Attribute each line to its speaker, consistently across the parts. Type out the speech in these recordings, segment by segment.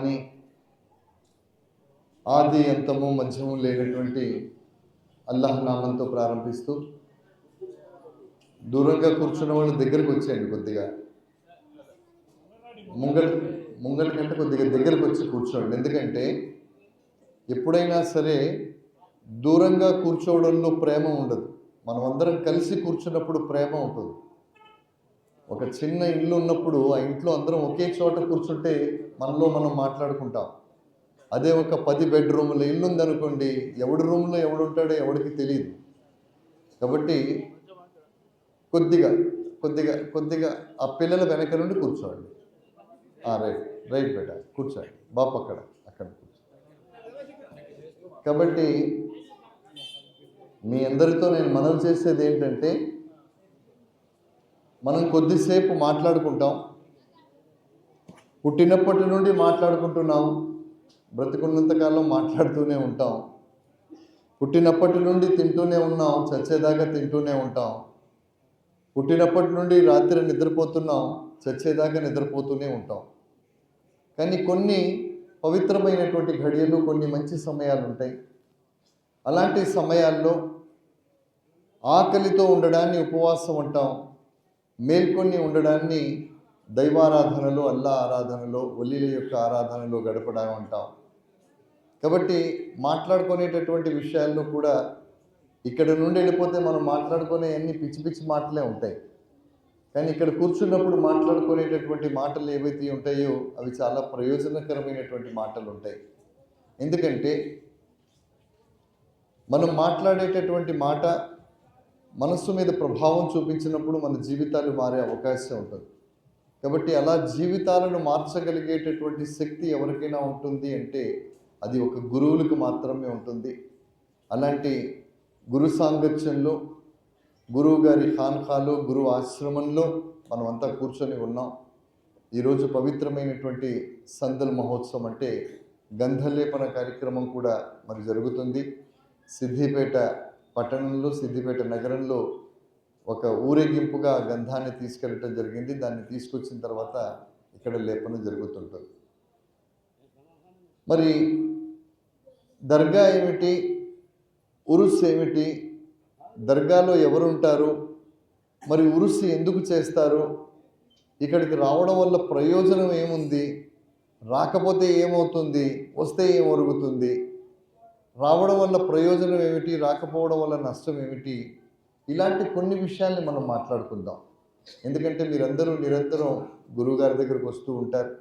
Speaker 1: అని ఆది అంతము మధ్యము లేనటువంటి అల్లాహ్ నామంతో ప్రారంభిస్తూ, దూరంగా కూర్చున్న వాళ్ళు దగ్గరకు వచ్చేయండి. కొద్దిగా ముంగటి కంటే కొద్దిగా దగ్గరకు వచ్చి కూర్చోండి. ఎందుకంటే ఎప్పుడైనా సరే దూరంగా కూర్చోవడంలో ప్రేమ ఉండదు. మనమందరం కలిసి కూర్చున్నప్పుడు ప్రేమ ఉంటుంది. ఒక చిన్న ఇల్లు ఉన్నప్పుడు ఆ ఇంట్లో అందరం ఒకే చోట కూర్చుంటే మనలో మనం మాట్లాడుకుంటాం. అదే ఒక 10 బెడ్రూముల ఇల్లు ఉందనుకోండి, ఎవడి రూమ్లో ఎవడుంటాడో ఎవడికి తెలియదు. కాబట్టి కొద్దిగా కొద్దిగా కొద్దిగా ఆ పిల్లల వెనక నుండి కూర్చోండి. రైట్ రైట్ బేట, కూర్చోండి. బాపు అక్కడ కూర్చోండి. కాబట్టి మీ అందరితో నేను మనవి చేసేది ఏంటంటే, మనం కొద్దిసేపు మాట్లాడుకుంటాం. పుట్టినప్పటి నుండి మాట్లాడుకుంటున్నాం, బ్రతికున్నంతకాలం మాట్లాడుతూనే ఉంటాం. పుట్టినప్పటి నుండి తింటూనే ఉన్నాం, చచ్చేదాకా తింటూనే ఉంటాం. పుట్టినప్పటి నుండి రాత్రి నిద్రపోతున్నాం, చచ్చేదాకా నిద్రపోతూనే ఉంటాం. కానీ కొన్ని పవిత్రమైనటువంటి ఘడియలు, కొన్ని మంచి సమయాలు ఉంటాయి. అలాంటి సమయాల్లో ఆకలితో ఉండడాన్ని ఉపవాసం అంటాం, మేల్కొని ఉండడాన్ని దైవారాధనలో, అల్లా ఆరాధనలో, వలీల యొక్క ఆరాధనలో గడపడం అంటాం. కాబట్టి మాట్లాడుకునేటటువంటి విషయాల్లో కూడా ఇక్కడ నుండి వెళ్ళిపోతే మనం మాట్లాడుకునే అన్ని పిచ్చి పిచ్చి మాటలే ఉంటాయి. కానీ ఇక్కడ కూర్చున్నప్పుడు మాట్లాడుకునేటటువంటి మాటలు ఏవైతే ఉంటాయో అవి చాలా ప్రయోజనకరమైనటువంటి మాటలు ఉంటాయి. ఎందుకంటే మనం మాట్లాడేటటువంటి మాట మనస్సు మీద ప్రభావం చూపించినప్పుడు మన జీవితాలు మారే అవకాశం ఉంటుంది. కాబట్టి అలా జీవితాలను మార్చగలిగేటటువంటి శక్తి ఎవరికైనా ఉంటుంది అంటే అది ఒక గురువులకు మాత్రమే ఉంటుంది. అలాంటి గురు సాంగత్యంలో, గురువు గారి ఖాన్ఖాలో, గురువు ఆశ్రమంలో మనమంతా కూర్చొని ఉన్నాం. ఈరోజు పవిత్రమైనటువంటి సందల్ మహోత్సవం అంటే గంధలేపన కార్యక్రమం కూడా మరి జరుగుతుంది. సిద్దిపేట పట్టణంలో, సిద్దిపేట నగరంలో ఒక ఊరేగింపుగా గంధాన్ని తీసుకెళ్ళటం జరిగింది. దాన్ని తీసుకొచ్చిన తర్వాత ఇక్కడ లేపన జరుగుతుంటుంది. మరి దర్గా ఏమిటి, ఉరుస్ ఏమిటి, దర్గాలో ఎవరుంటారు, మరి ఉరుస్ ఎందుకు చేస్తారు, ఇక్కడికి రావడం వల్ల ప్రయోజనం ఏముంది, రాకపోతే ఏమవుతుంది, వస్తే ఏం ఒరుగుతుంది, రావడం వల్ల ప్రయోజనం ఏమిటి, రాకపోవడం వల్ల నష్టం ఏమిటి, ఇలాంటి కొన్ని విషయాల్ని మనం మాట్లాడుకుందాం. ఎందుకంటే మీరందరూ నిరంతరం గురువుగారి దగ్గరకు వస్తూ ఉంటారు,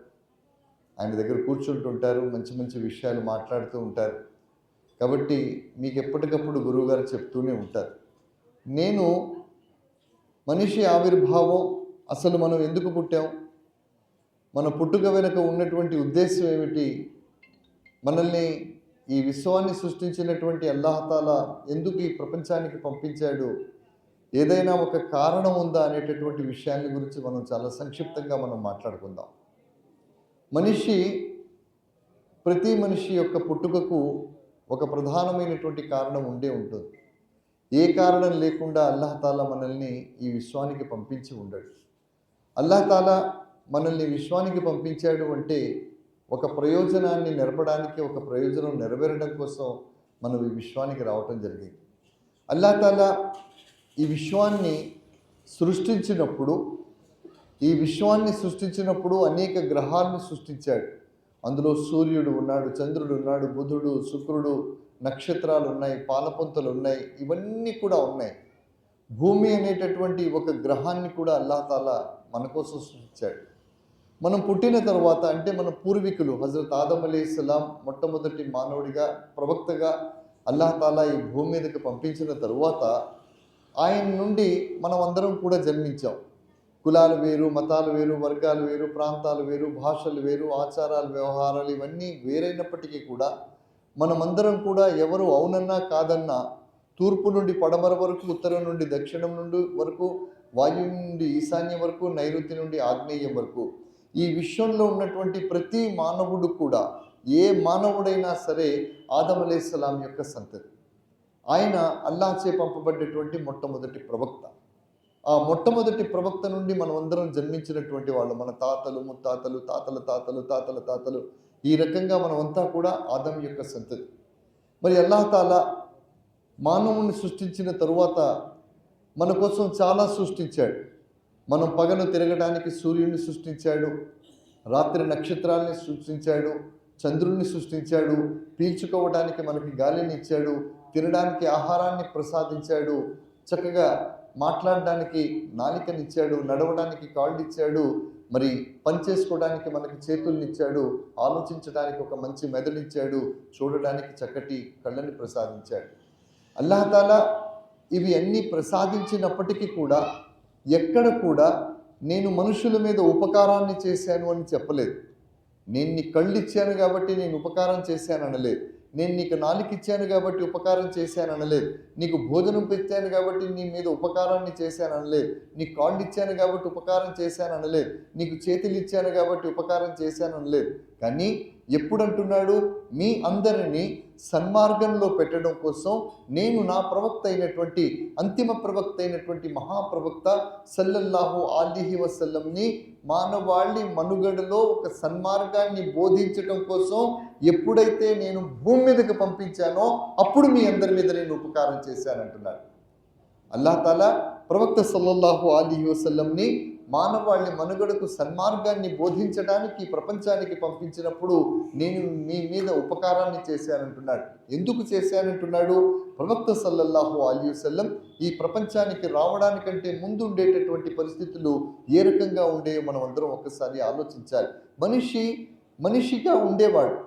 Speaker 1: ఆయన దగ్గర కూర్చుంటుంటారు, మంచి మంచి విషయాలు మాట్లాడుతూ ఉంటారు. కాబట్టి మీకు ఎప్పటికప్పుడు గురువుగారు చెప్తూనే ఉంటారు. నేను మనిషి ఆవిర్భావం, అసలు మనం ఎందుకు పుట్టాం, మన పుట్టుక వెనుక ఉన్నటువంటి ఉద్దేశం ఏమిటి, మనల్ని ఈ విశ్వాన్ని సృష్టించినటువంటి అల్లాహతాలా ఎందుకు ఈ ప్రపంచానికి పంపించాడు, ఏదైనా ఒక కారణం ఉందా అనేటటువంటి విషయాన్ని గురించి మనం చాలా సంక్షిప్తంగా మనం మాట్లాడుకుందాం. ప్రతి మనిషి యొక్క పుట్టుకకు ఒక ప్రధానమైనటువంటి కారణం ఉండే ఉంటుంది. ఏ కారణం లేకుండా అల్లాహతాలా మనల్ని ఈ విశ్వానికి పంపించి ఉండడు. అల్లాహతాలా మనల్ని విశ్వానికి పంపించాడు అంటే ఒక ప్రయోజనాన్ని నెరపడానికి, ఒక ప్రయోజనం నెరవేరడం కోసం మనం ఈ విశ్వానికి రావటం జరిగింది. అల్లాహతాలా ఈ విశ్వాన్ని సృష్టించినప్పుడు అనేక గ్రహాలను సృష్టించాడు. అందులో సూర్యుడు ఉన్నాడు, చంద్రుడు ఉన్నాడు, బుధుడు, శుక్రుడు, నక్షత్రాలు ఉన్నాయి, పాలపుంతలు ఉన్నాయి, ఇవన్నీ కూడా ఉన్నాయి. భూమి అనేటటువంటి ఒక గ్రహాన్ని కూడా అల్లాహతాలా మన కోసం సృష్టించాడు. మనం పుట్టిన తర్వాత అంటే మన పూర్వీకులు హజరత్ ఆదం అలైహిస్సలాం మొట్టమొదటి మానవుడిగా, ప్రవక్తగా అల్లాహతాలా ఈ భూమి మీదకి పంపించిన తరువాత ఆయన నుండి మనం అందరం కూడా జన్మించాం. కులాలు వేరు, మతాలు వేరు, వర్గాలు వేరు, ప్రాంతాలు వేరు, భాషలు వేరు, ఆచారాలు, వ్యవహారాలు ఇవన్నీ వేరైనప్పటికీ కూడా మనమందరం కూడా ఎవరు అవునన్నా కాదన్నా, తూర్పు నుండి పడమర వరకు, ఉత్తరం నుండి దక్షిణం నుండి వరకు, వాయువు నుండి ఈశాన్యం వరకు, నైరుతి నుండి ఆగ్నేయం వరకు ఈ విశ్వంలో ఉన్నటువంటి ప్రతి మానవుడు కూడా, ఏ మానవుడైనా సరే ఆదం అలైహిస్సలాం యొక్క సంతతి. ఆయన అల్లాహ్చే పంపబడ్డటువంటి మొట్టమొదటి ప్రవక్త. ఆ మొట్టమొదటి ప్రవక్త నుండి మనమందరం జన్మించినటువంటి వాళ్ళు, మన తాతలు, ముత్తాతలు, తాతల తాతలు, తాతల తాతలు ఈ రకంగా మనమంతా కూడా ఆదం యొక్క సంతతి. మరి అల్లాహ్ తాలా మానవుని సృష్టించిన తరువాత మన కోసం చాలా సృష్టించాడు. మనం పగలు తిరగడానికి సూర్యుడిని సృష్టించాడు, రాత్రి నక్షత్రాలని సృష్టించాడు, చంద్రుడిని సృష్టించాడు, పీల్చుకోవడానికి మనకి గాలిని ఇచ్చాడు, తినడానికి ఆహారాన్ని ప్రసాదించాడు, చక్కగా మాట్లాడడానికి నాలికనిచ్చాడు, నడవడానికి కాళ్ళు ఇచ్చాడు, మరి పనిచేసుకోవడానికి మనకి చేతుల్ని ఇచ్చాడు, ఆలోచించడానికి ఒక మంచి మెదడునిచ్చాడు, చూడడానికి చక్కటి కళ్ళని ప్రసాదించాడు. అల్లాహ్ తాలా ఇవి అన్నీ ప్రసాదించినప్పటికీ కూడా ఎక్కడ కూడా నేను మనుషుల మీద ఉపకారాన్ని చేశాను అని చెప్పలేదు. నేను నీ కళ్ళు ఇచ్చాను కాబట్టి నేను ఉపకారం చేశాను అనలేదు. నేను నీకు నాలుక ఇచ్చాను కాబట్టి ఉపకారం చేశాను అనలేదు. నీకు భోజనం పెట్టాను కాబట్టి నీ మీద ఉపకారాన్ని చేశాను అనలేదు. నీకు కాళ్ళు ఇచ్చాను కాబట్టి ఉపకారం చేశాను అనలేదు. నీకు చేతులు ఇచ్చాను కాబట్టి ఉపకారం చేశాను అనలేదు. కానీ ఎప్పుడు అంటున్నాడు? మీ అందరినీ సన్మార్గంలో పెట్టడం కోసం నేను నా ప్రవక్త అయినటువంటి అంతిమ ప్రవక్త అయినటువంటి మహాప్రవక్త సల్లల్లాహు అలైహి వసల్లంని మానవాళి మనుగడలో ఒక సన్మార్గాన్ని బోధించడం కోసం ఎప్పుడైతే నేను భూమి మీదకి పంపించానో అప్పుడు మీ అందరి మీద నేను ఉపకారం చేశానంటున్నాడు. అల్లాహ్ తాలా ప్రవక్త సల్లల్లాహు అలైహి వసల్లంని మానవాళి మనుగడకు సన్మార్గాన్ని బోధించడానికి ప్రపంచానికి పంపించినప్పుడు నేను మీ మీద ఉపకారాన్ని చేశానంటున్నాడు. ఎందుకు చేశానంటున్నాడు? ప్రవక్త సల్లల్లాహు అలైహి వసల్లం ఈ ప్రపంచానికి రావడానికంటే ముందు ఉండేటటువంటి పరిస్థితులు ఏ రకంగా ఉండేవో మనం అందరం ఒక్కసారి ఆలోచించాలి. మనిషిగా ఉండేవాడు,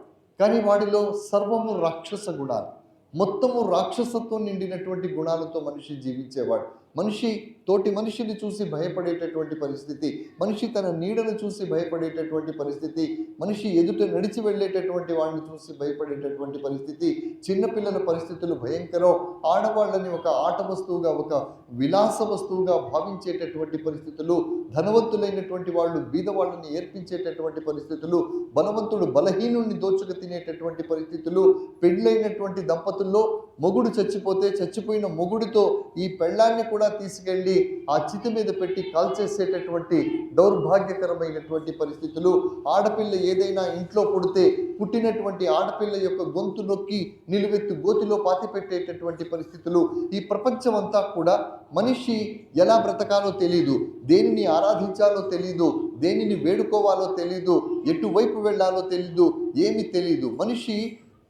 Speaker 1: కానీ వాడిలో సర్వము రాక్షస గుణాలు, మొత్తము రాక్షసత్వం నిండినటువంటి గుణాలతో మనిషి జీవించేవాడు. మనిషి తోటి మనిషిని చూసి భయపడేటటువంటి పరిస్థితి, మనిషి తన నీడను చూసి భయపడేటటువంటి పరిస్థితి, మనిషి ఎదుట నడిచి వెళ్ళేటటువంటి వాడిని చూసి భయపడేటటువంటి పరిస్థితి, చిన్నపిల్లల పరిస్థితులు భయంకరం, ఆడవాళ్ళని ఒక ఆట వస్తువుగా ఒక విలాస వస్తువుగా భావించేటటువంటి పరిస్థితులు, ధనవంతులైనటువంటి వాళ్ళు బీదవాళ్ళని ఏర్పించేటటువంటి పరిస్థితులు, బలవంతుడు బలహీనుణ్ణి దోచుకు తినేటటువంటి పరిస్థితులు, పెళ్ళైనటువంటి దంపతుల్లో మొగుడు చచ్చిపోతే చచ్చిపోయిన మొగుడితో ఈ పెళ్ళాన్ని కూడా తీసుకెళ్ళి ఆ చితి మీద పెట్టి కాల్చేసేటటువంటి దౌర్భాగ్యకరమైనటువంటి పరిస్థితులు, ఆడపిల్ల ఏదైనా ఇంట్లో పుడితే పుట్టినటువంటి ఆడపిల్ల యొక్క గొంతు నొక్కి నిలువెత్తు గోతిలో పాతిపెట్టేటటువంటి పరిస్థితులు. ఈ ప్రపంచం అంతా కూడా మనిషి ఎలా బ్రతకాలో తెలీదు, దేనిని ఆరాధించాలో తెలీదు, దేనిని వేడుకోవాలో తెలీదు, ఎటువైపు వెళ్ళాలో తెలీదు, ఏమి తెలీదు. మనిషి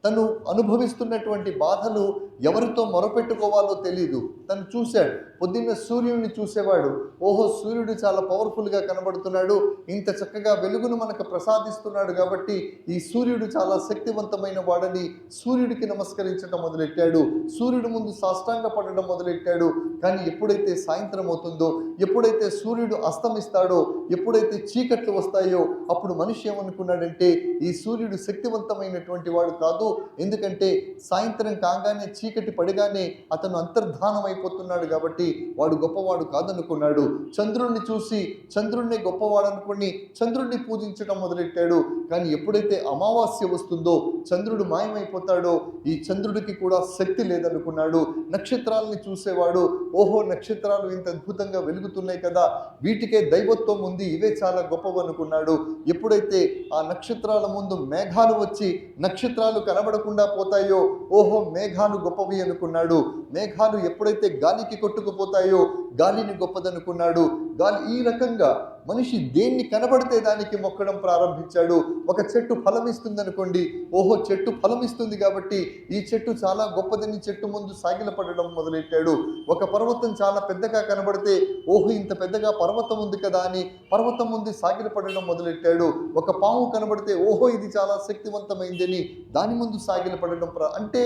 Speaker 1: తను అనుభవిస్తున్నటువంటి బాధలు ఎవరితో మొరపెట్టుకోవాలో తెలీదు. తను చూశాడు, పొద్దున్న సూర్యుడిని చూసేవాడు, ఓహో సూర్యుడు చాలా పవర్ఫుల్గా కనబడుతున్నాడు, ఇంత చక్కగా వెలుగును మనకు ప్రసాదిస్తున్నాడు కాబట్టి ఈ సూర్యుడు చాలా శక్తివంతమైన వాడని సూర్యుడికి నమస్కరించడం మొదలెట్టాడు, సూర్యుడు ముందు సాష్టాంగ పడడం మొదలెట్టాడు. కానీ ఎప్పుడైతే సాయంత్రం అవుతుందో, ఎప్పుడైతే సూర్యుడు అస్తమిస్తాడో, ఎప్పుడైతే చీకట్లు వస్తాయో అప్పుడు మనిషి ఏమనుకున్నాడంటే ఈ సూర్యుడు శక్తివంతమైనటువంటి వాడు కాదు, ఎందుకంటే సాయంత్రం కాగానే చీకటి పడిగానే అతను అంతర్ధానం అయిపోతున్నాడు కాబట్టి వాడు గొప్పవాడు కాదనుకున్నాడు. చంద్రుణ్ణి చూసి చంద్రుణ్ణి గొప్పవాడు అనుకుని చంద్రుణ్ణి పూజించడం మొదలెట్టాడు. కానీ ఎప్పుడైతే అమావాస్య వస్తుందో, చంద్రుడు మాయమైపోతాడో, ఈ చంద్రుడికి కూడా శక్తి లేదనుకున్నాడు. నక్షత్రాలని చూసేవాడు, ఓహో నక్షత్రాలు ఇంత అద్భుతంగా వెలుగుతున్నాయి కదా, వీటికే దైవత్వం ఉంది, ఇవే చాలా గొప్పవి అనుకున్నాడు. ఎప్పుడైతే ఆ నక్షత్రాల ముందు మేఘాలు వచ్చి నక్షత్రాలు కనబడకుండా పోతాయో, ఓహో మేఘాలు గొప్పవి అనుకున్నాడు. మేఘాలు ఎప్పుడైతే గాలికి కొట్టుకుపోతాయో గాలిని గొప్పదనుకున్నాడు. గాలి ఈ రకంగా మనిషి దేన్ని కనబడితే దానికి మొక్కడం ప్రారంభించాడు. ఒక చెట్టు ఫలం ఇస్తుంది అనుకోండి, ఓహో చెట్టు ఫలం ఇస్తుంది కాబట్టి ఈ చెట్టు చాలా గొప్పదని చెట్టు ముందు సాగిలపడడం మొదలెట్టాడు. ఒక పర్వతం చాలా పెద్దగా కనబడితే ఓహో ఇంత పెద్దగా పర్వతం ఉంది కదా అని పర్వతం ముందు సాగిలపడడం మొదలెట్టాడు. ఒక పాము కనబడితే ఓహో ఇది చాలా శక్తివంతమైందని దాని ముందు సాగిలపడడం అంటే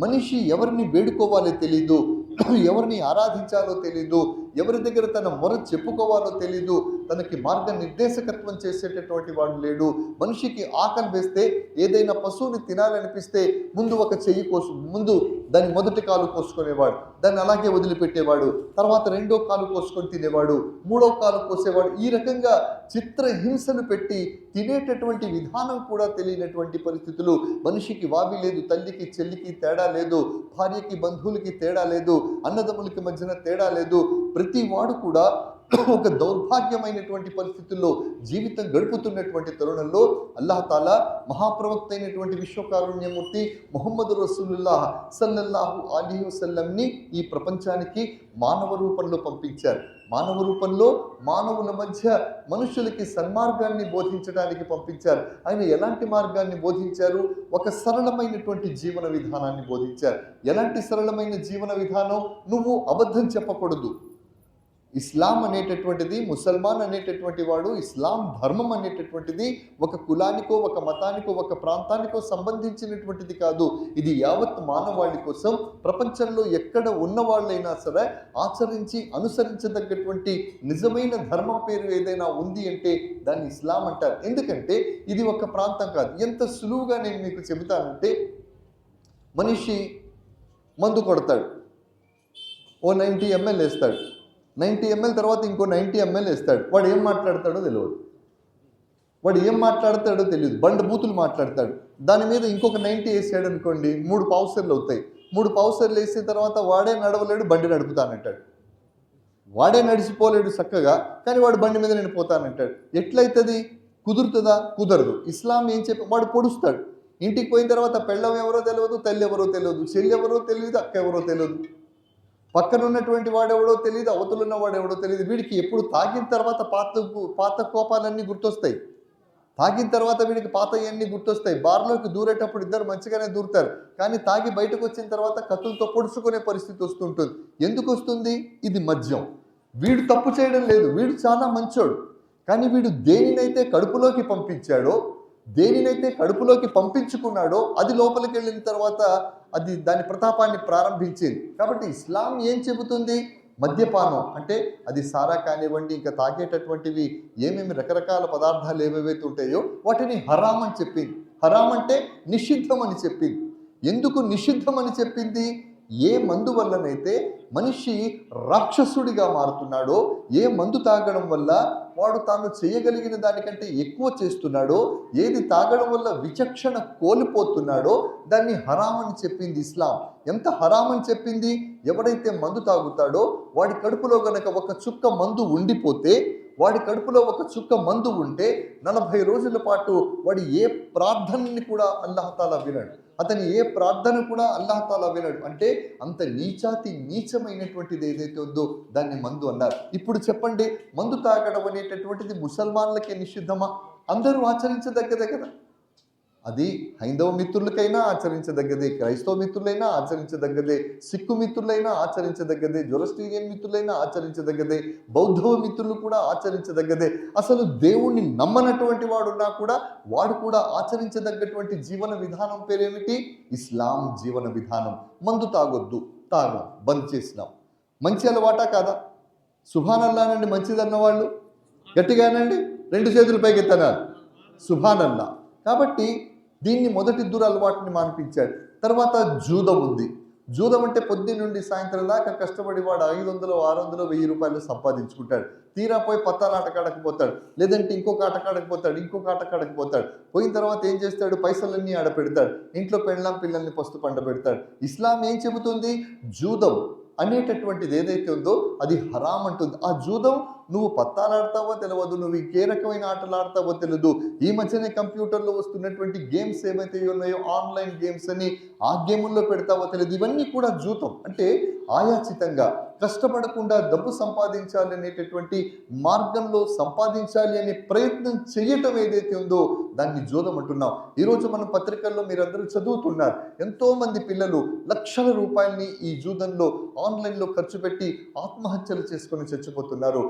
Speaker 1: మనిషి ఎవరిని వేడుకోవాలో తెలీదు, ఎవరిని ఆరాధించాలో తెలీదు, ఎవరి దగ్గర తన మొర చెప్పుకోవాలో తెలీదు, తనకి మార్గ నిర్దేశకత్వం చేసేటటువంటి వాడు లేడు. మనిషికి ఆకలి వేస్తే, ఏదైనా పశువుని తినాలనిపిస్తే ముందు ఒక చెయ్యి ముందు దాని మొదటి కాలు కోసుకునేవాడు, దాన్ని అలాగే వదిలిపెట్టేవాడు, తర్వాత రెండో కాలు కోసుకొని తినేవాడు, మూడో కాలు కోసేవాడు. ఈ రకంగా చిత్రహింసలు పెట్టి తినేటటువంటి విధానం కూడా తెలియనటువంటి పరిస్థితులు. మనిషికి వావి లేదు, తల్లికి చెల్లికి తేడా లేదు, భార్యకి బంధువులకి తేడా లేదు, అన్నదమ్ములకి మధ్యన తేడా లేదు. ప్రతి వాడు కూడా ఒక దౌర్భాగ్యమైనటువంటి పరిస్థితుల్లో జీవితం గడుపుతున్నటువంటి తరుణంలో అల్లాహ్ తాలా మహాప్రవక్త అయినటువంటి విశ్వకారుణ్యమూర్తి ముహమ్మద్ రసూలుల్లాహ్ సల్లల్లాహు అలైహి వసల్లంని ఈ ప్రపంచానికి మానవ రూపంలో పంపించారు. మానవ రూపంలో మానవుల మధ్య మనుషులకి సన్మార్గాన్ని బోధించడానికి పంపించారు. ఆయన ఎలాంటి మార్గాన్ని బోధించారు? ఒక సరళమైనటువంటి జీవన విధానాన్ని బోధించారు. ఎలాంటి సరళమైన జీవన విధానం? నువ్వు అబద్ధం చెప్పకూడదు. ఇస్లాం అనేటటువంటిది, ముసల్మాన్ అనేటటువంటి వాడు, ఇస్లాం ధర్మం అనేటటువంటిది ఒక కులానికో, ఒక మతానికో, ఒక ప్రాంతానికో సంబంధించినటువంటిది కాదు. ఇది యావత్ మానవాళి కోసం ప్రపంచంలో ఎక్కడ ఉన్న వాళ్ళైనా సరే ఆచరించి అనుసరించదగ్గటువంటి నిజమైన ధర్మం పేరు ఏదైనా ఉంది అంటే దాన్ని ఇస్లాం అంటారు. ఎందుకంటే ఇది ఒక ప్రాంతం కాదు. ఎంత సులువుగా నేను మీకు చెబుతానంటే, మనిషి మందు కొడతాడు, ఓ 90 ml వేస్తాడు, 90 ml తర్వాత ఇంకో 90 ml వేస్తాడు. వాడు ఏం మాట్లాడతాడో తెలియదు. బండ బూతులు మాట్లాడతాడు. దాని మీద ఇంకొక 90 వేసాడు అనుకోండి, 3 పావుసర్లు అవుతాయి. 3 పావుసర్లు వేసిన తర్వాత వాడే నడవలేడు, బండి నడుపుతానంటాడు. వాడే నడిచిపోలేడు చక్కగా, కానీ వాడు బండి మీద నేను పోతానంటాడు. ఎట్లయితుంది? కుదురుతుందా? కుదరదు. ఇస్లాం ఏం చెప్పి వాడు పొడుస్తాడు. ఇంటికి పోయిన తర్వాత పెళ్ళం ఎవరో తెలియదు, తల్లి ఎవరో తెలియదు, చెల్లి ఎవరో తెలియదు, అక్క ఎవరో తెలియదు, పక్కన ఉన్నటువంటి వాడెవడో తెలియదు, అవతలున్న వాడెవడో తెలియదు. వీడికి ఎప్పుడు తాగిన తర్వాత పాత కోపాలన్నీ గుర్తొస్తాయి. తాగిన తర్వాత వీడికి పాతయన్నీ గుర్తొస్తాయి. బార్లోకి దూరేటప్పుడు ఇద్దరు మంచిగానే దూరుతారు, కానీ తాగి బయటకు వచ్చిన తర్వాత కత్తులతో పొడుచుకునే పరిస్థితి వస్తుంటుంది. ఎందుకు వస్తుంది? ఇది మద్యం. వీడు తప్పు చేయడం లేదు, వీడు చాలా మంచోడు. కానీ వీడు దేనినైతే కడుపులోకి పంపించాడో, దేనినైతే కడుపులోకి పంపించుకున్నాడో అది లోపలికి వెళ్ళిన తర్వాత అది దాని ప్రతాపాన్ని ప్రారంభించింది. కాబట్టి ఇస్లాం ఏం చెబుతుంది? మద్యపానం అంటే అది సారా కానివ్వండి, ఇంకా తాగేటటువంటివి ఏమేమి రకరకాల పదార్థాలు ఏవేవైతే ఉంటాయో వాటిని హరాం అని చెప్పింది. హరాం అంటే నిషిద్ధం అని చెప్పింది. ఎందుకు నిషిద్ధం అని చెప్పింది? ఏ మందు వల్లనైతే మనిషి రాక్షసుడిగా మారుతున్నాడో, ఏ మందు తాగడం వల్ల వాడు తాను చేయగలిగిన దానికంటే ఎక్కువ చేస్తున్నాడో, ఏది తాగడం వల్ల విచక్షణ కోల్పోతున్నాడో దాన్ని హరాం అని చెప్పింది ఇస్లాం. ఎంత హరాం అని చెప్పింది? ఎవడైతే మందు తాగుతాడో వాడి కడుపులో గనక ఒక చుక్క మందు ఉండిపోతే, వాడి కడుపులో ఒక చుక్క మందు ఉంటే 40 రోజుల పాటు వాడి ఏ ప్రార్థనని కూడా అల్లాహ్ తాలా వినడు. అతని ఏ ప్రార్థన కూడా అల్లాహ్ తాలా వినడు. అంటే అంత నీచమైనటువంటిది ఏదైతే ఉందో దాన్ని మందు అన్నారు. ఇప్పుడు చెప్పండి, మందు తాగడం అనేటటువంటిది ముసల్మాన్లకే నిషిద్ధమా? అందరూ ఆచరించదగ్గదే కదా. అది హైందవ మిత్రులకైనా ఆచరించదగ్గదే, క్రైస్తవ మిత్రులైనా ఆచరించదగ్గదే, సిక్కు మిత్రులైనా ఆచరించదగ్గదే, జొరస్టీరియన్ మిత్రులైనా ఆచరించదగ్గదే, బౌద్ధ మిత్రులు కూడా ఆచరించదగ్గదే. అసలు దేవుణ్ణి నమ్మనటువంటి వాడున్నా కూడా వాడు కూడా ఆచరించదగ్గటువంటి జీవన విధానం పేరేమిటి? ఇస్లాం జీవన విధానం. మందు తాగొద్దు, తాగం బంద్ చేసినాం. మంచి అలవాటా కాదా? సుభానల్లానండి మంచిదన్న వాళ్ళు గట్టిగానండి 2 చేతులు పైకెత్తనారు, సుభానల్లా. కాబట్టి దీన్ని మొదటి దురలవాటుని మాన్పించాడు. తర్వాత జూదం ఉంది. జూదం అంటే పొద్దున్న నుండి సాయంత్రం దాకా కష్టపడి వాడు 500, 600, 1000 రూపాయలు సంపాదించుకుంటాడు. తీరా పోయి పత్తాల ఆటకాడకు పోతాడు, లేదంటే ఇంకొక ఆటకాడకు పోతాడు. పోయిన తర్వాత ఏం చేస్తాడు? పైసలన్నీ ఆడ పెడతాడు, ఇంట్లో పెళ్ళాం పిల్లల్ని పస్తు పండ పెడతాడు. ఇస్లాం ఏం చెబుతుంది? జూదం అనేటటువంటిది ఏదైతే ఉందో అది హరాం అంటుంది. ఆ జూదం నువ్వు పత్తాలాడతావో తెలియదు, నువ్వు ఇంకే రకమైన ఆటలు ఆడతావో తెలియదు. ఈ మధ్యనే కంప్యూటర్లో వస్తున్నటువంటి గేమ్స్ ఏమైతే ఉన్నాయో, ఆన్లైన్ గేమ్స్ అని, ఆ గేముల్లో పెడతావో తెలియదు. ఇవన్నీ కూడా జూతం. అంటే ఆయాచితంగా కష్టపడకుండా డబ్బు సంపాదించాలి అనేటటువంటి మార్గంలో సంపాదించాలి అనే ప్రయత్నం చేయటం ఏదైతే ఉందో దాన్ని జూదం అంటున్నాం. ఈరోజు మనం పత్రికల్లో మీరందరూ చదువుతున్నారు, ఎంతోమంది పిల్లలు లక్షల రూపాయలని ఈ జూదంలో ఆన్లైన్లో ఖర్చు పెట్టి ఆత్మహత్యలు చేసుకొని చచ్చిపోతున్నారు.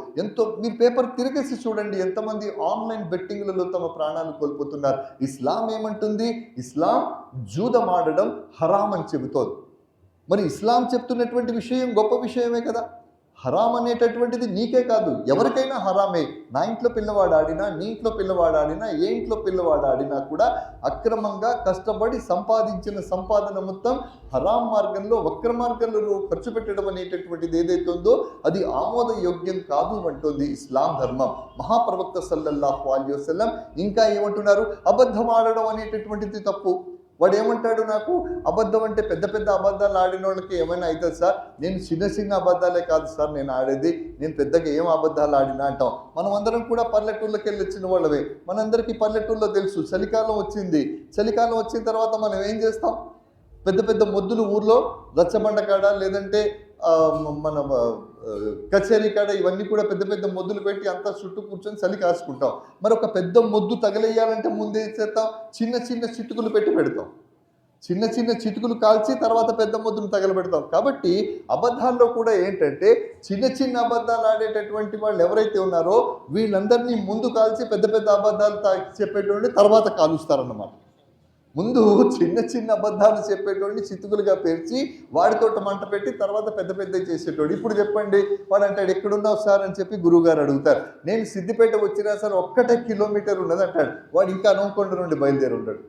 Speaker 1: మీరు పేపర్ తిరిగేసి చూడండి, ఎంతమంది ఆన్లైన్ బెట్టింగ్లలో తమ ప్రాణాలు కోల్పోతున్నారు. ఇస్లాం ఏమంటుంది? ఇస్లాం జూదం ఆడడం హరాం అని చెబుతోంది. మరి ఇస్లాం చెప్తున్నటువంటి విషయం గొప్ప విషయమే కదా. హరాం అనేటటువంటిది నీకే కాదు, ఎవరికైనా హరామే. నా ఇంట్లో పిల్లవాడు ఆడినా, నీ ఇంట్లో పిల్లవాడు ఆడినా, ఏ ఇంట్లో పిల్లవాడు ఆడినా కూడా అక్రమంగా కష్టపడి సంపాదించిన సంపాదన మొత్తం హరాం మార్గంలో, వక్ర మార్గంలో ఖర్చు పెట్టడం అనేటటువంటిది ఏదైతే ఉందో అది ఆమోదయోగ్యం కాదు అంటుంది ఇస్లాం ధర్మం. మహాప్రవక్త సల్లల్లాహు అలైహి వసల్లం ఇంకా ఏమంటున్నారు? అబద్ధం ఆడడం అనేటటువంటిది తప్పు. వాడు ఏమంటాడు, నాకు అబద్ధం అంటే పెద్ద పెద్ద అబద్ధాలు ఆడిన వాళ్ళకి ఏమైనా అవుతుంది సార్, నేను చిన్న చిన్న అబద్ధాలే కాదు సార్ నేను ఆడేది, నేను పెద్దగా ఏం అబద్ధాలు ఆడినా అంటాం. మనం అందరం కూడా పల్లెటూళ్ళకి వెళ్ళి వచ్చిన వాళ్ళమే. మనందరికీ పల్లెటూళ్ళలో తెలుసు, చలికాలం వచ్చింది. చలికాలం వచ్చిన తర్వాత మనం ఏం చేస్తాం, పెద్ద పెద్ద మొద్దులు ఊర్లో రచ్చబండ కాడ లేదంటే మన కచేరీ కాడ ఇవన్నీ కూడా పెద్ద పెద్ద మొద్దులు పెట్టి అంతా చుట్టూ కూర్చొని చలి కాసుకుంటాం. మరి ఒక పెద్ద మొద్దు తగలేయాలంటే ముందే చేస్తాం, చిన్న చిన్న చిటుకులు పెట్టి పెడతాం. చిన్న చిన్న చిటుకులు కాల్చి తర్వాత పెద్ద మొద్దును తగలబెడతాం. కాబట్టి అబద్ధాల్లో కూడా ఏంటంటే చిన్న చిన్న అబద్ధాలు ఆడేటటువంటి వాళ్ళు ఎవరైతే ఉన్నారో వీళ్ళందరినీ ముందు కాల్చి పెద్ద పెద్ద అబద్ధాలు చెప్పేటువంటి తర్వాత కాలుస్తారన్నమాట. ముందు చిన్న చిన్న అబద్ధాలు చెప్పేటోడిని చితుకులుగా పేర్చి వాడితో మంట పెట్టి తర్వాత పెద్ద పెద్ద చేసేటోడు. ఇప్పుడు చెప్పండి, వాడు అంటాడు ఎక్కడున్నావు సార్ అని చెప్పి గురువుగారు అడుగుతారు. నేను సిద్దిపేట వచ్చినా సార్ 1 కిలోమీటర్ ఉన్నది అంటాడు. వాడు ఇంకా నౌకొండ నుండి బయలుదేరి ఉంటాడు.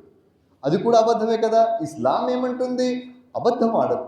Speaker 1: అది కూడా అబద్ధమే కదా. ఇస్లాం ఏమంటుంది, అబద్ధం ఆడదు,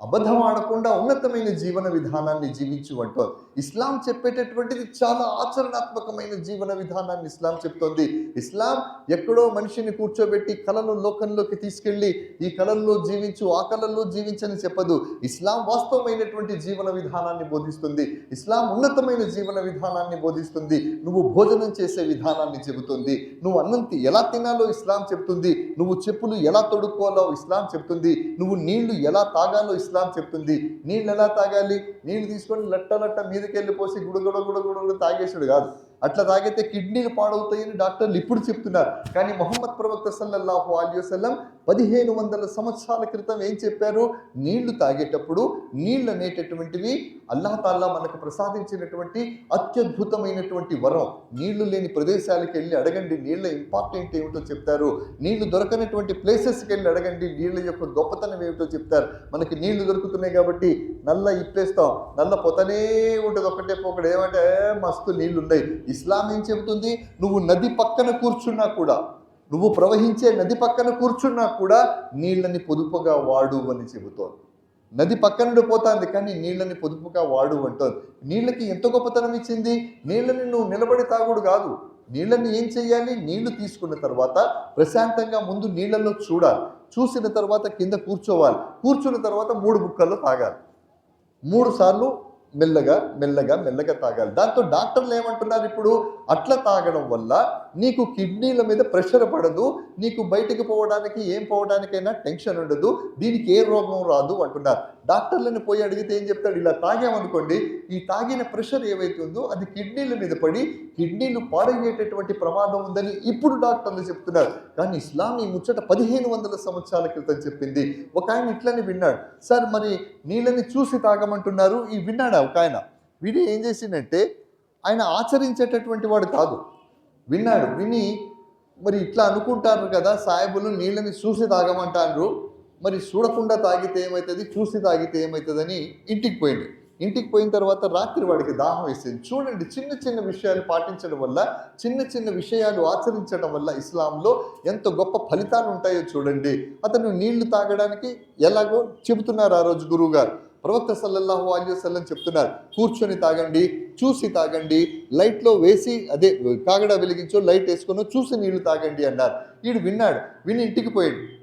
Speaker 1: అబద్ధం ఆడకుండా ఉన్నతమైన జీవన విధానాన్ని జీవించు అంటారు. ఇస్లాం చెప్పేటటువంటిది చాలా ఆచరణాత్మకమైన జీవన విధానాన్ని ఇస్లాం చెప్తోంది. ఇస్లాం ఎక్కడో మనిషిని కూర్చోబెట్టి కళను లోకంలోకి తీసుకెళ్ళి ఈ కళల్లో జీవించు ఆ కళల్లో జీవించని చెప్పదు. ఇస్లాం వాస్తవమైనటువంటి జీవన విధానాన్ని బోధిస్తుంది. ఇస్లాం ఉన్నతమైన జీవన విధానాన్ని బోధిస్తుంది. నువ్వు భోజనం చేసే విధానాన్ని చెబుతుంది. నువ్వు అన్నం ఎలా తినాలో ఇస్లాం చెప్తుంది. నువ్వు చెప్పులు ఎలా తొడుక్కోవాలో ఇస్లాం చెప్తుంది. నువ్వు నీళ్లు ఎలా తాగాలో ఇస్లాం చెప్తుంది. నీళ్ళు ఎలా తాగాలి, నీళ్ళు తీసుకొని లట్ట మీదకి వెళ్ళిపోసి గుడగుడ తాగేసాడు కాదు. అట్లా తాగితే కిడ్నీలు పాడవుతాయని డాక్టర్లు ఇప్పుడు చెప్తున్నారు. కానీ మొహమ్మద్ ప్రవక్త సల్లల్లాహు అలైహి వసల్లం 1500 సంవత్సరాల క్రితం ఏం చెప్పారు, నీళ్లు తాగేటప్పుడు నీళ్ళు అనేటటువంటివి అల్లాహ్ తాలా మనకు ప్రసాదించినటువంటి అత్యద్భుతమైనటువంటి వరం. నీళ్లు లేని ప్రదేశాలకు వెళ్ళి అడగండి, నీళ్ళ ఇంపార్టెంట్ ఏమిటో చెప్తారు. నీళ్లు దొరకనటువంటి ప్లేసెస్కి వెళ్ళి అడగండి, నీళ్ళ యొక్క గొప్పతనం ఏమిటో చెప్తారు. మనకి నీళ్లు దొరుకుతున్నాయి కాబట్టి నల్ల ఇప్పేస్తాం, నల్ల పొతనే ఉంటుంది ఒకటే పోకడు, ఏమంటే మస్తు నీళ్లు ఉన్నాయి. ఇస్లాం ఏం చెబుతుంది, నువ్వు నది పక్కన కూర్చున్నా కూడా, నువ్వు ప్రవహించే నది పక్కన కూర్చున్నా కూడా నీళ్ళని పొదుపుగా వాడు అని చెబుతోంది. నది పక్క నుండి పోతుంది కానీ నీళ్ళని పొదుపుగా వాడు అంటోంది. నీళ్ళకి ఎంత గొప్పతనం ఇచ్చింది. నీళ్ళని నువ్వు నిలబడి తాగుడు కాదు, నీళ్ళని ఏం చెయ్యాలి, నీళ్లు తీసుకున్న తర్వాత ప్రశాంతంగా ముందు నీళ్ళల్లో చూడాలి, చూసిన తర్వాత కింద కూర్చోవాలి, కూర్చున్న తర్వాత 3 బుక్కల్లో తాగాలి, 3 సార్లు మెల్లగా మెల్లగా మెల్లగా తాగాలి. దాంతో డాక్టర్లు ఏమంటున్నారు, ఇప్పుడు అట్లా తాగడం వల్ల నీకు కిడ్నీల మీద ప్రెషర్ పడదు, నీకు బయటికి పోవడానికి ఏం పోవడానికైనా టెన్షన్ ఉండదు, దీనికి ఏ రోగం రాదు అంటున్నారు. డాక్టర్లను పోయి అడిగితే ఏం చెప్తాడు, ఇలా తాగామనుకోండి ఈ తాగిన ప్రెషర్ ఏవైతే ఉందో అది కిడ్నీల మీద పడి కిడ్నీలు పాడయ్యేటటువంటి ప్రమాదం ఉందని ఇప్పుడు డాక్టర్లు చెప్తున్నారు. కానీ ఇస్లాం ఈ ముచ్చట 1500 సంవత్సరాల క్రితం చెప్పింది. ఒక ఆయన ఇట్లని విన్నాడు, సార్ మరి నీళ్ళని చూసి తాగమంటున్నారు, ఈ విన్నాడు ఒక ఆయన. వీడు ఏం చేసిందంటే ఆయన ఆచరించేటటువంటి వాడు కాదు, విన్నాడు, విని మరి ఇట్లా అనుకుంటారు కదా సాహెబులు నీళ్ళని చూసి తాగమంటారు, మరి చూడకుండా తాగితే ఏమవుతుంది, చూసి తాగితే ఏమవుతుందని ఇంటికి పోయింది. ఇంటికి పోయిన తర్వాత రాత్రి వాడికి దాహం వేసింది. చూడండి, చిన్న చిన్న విషయాలు పాటించడం వల్ల, చిన్న చిన్న విషయాలు ఆచరించడం వల్ల ఇస్లాంలో ఎంత గొప్ప ఫలితాలు ఉంటాయో చూడండి. అతను నీళ్లు తాగడానికి ఎలాగో చెబుతున్నారు ఆ రోజు గురువు గారు. ప్రవక్త సల్లల్లాహు అలైహి వసల్లం చెప్తున్నారు, కూర్చొని తాగండి, చూసి తాగండి, లైట్లో వేసి అదే కాగడా వెలిగించో లైట్ వేసుకొని చూసి నీళ్లు తాగండి అన్నారు. వీడు విన్నాడు, విని ఇంటికి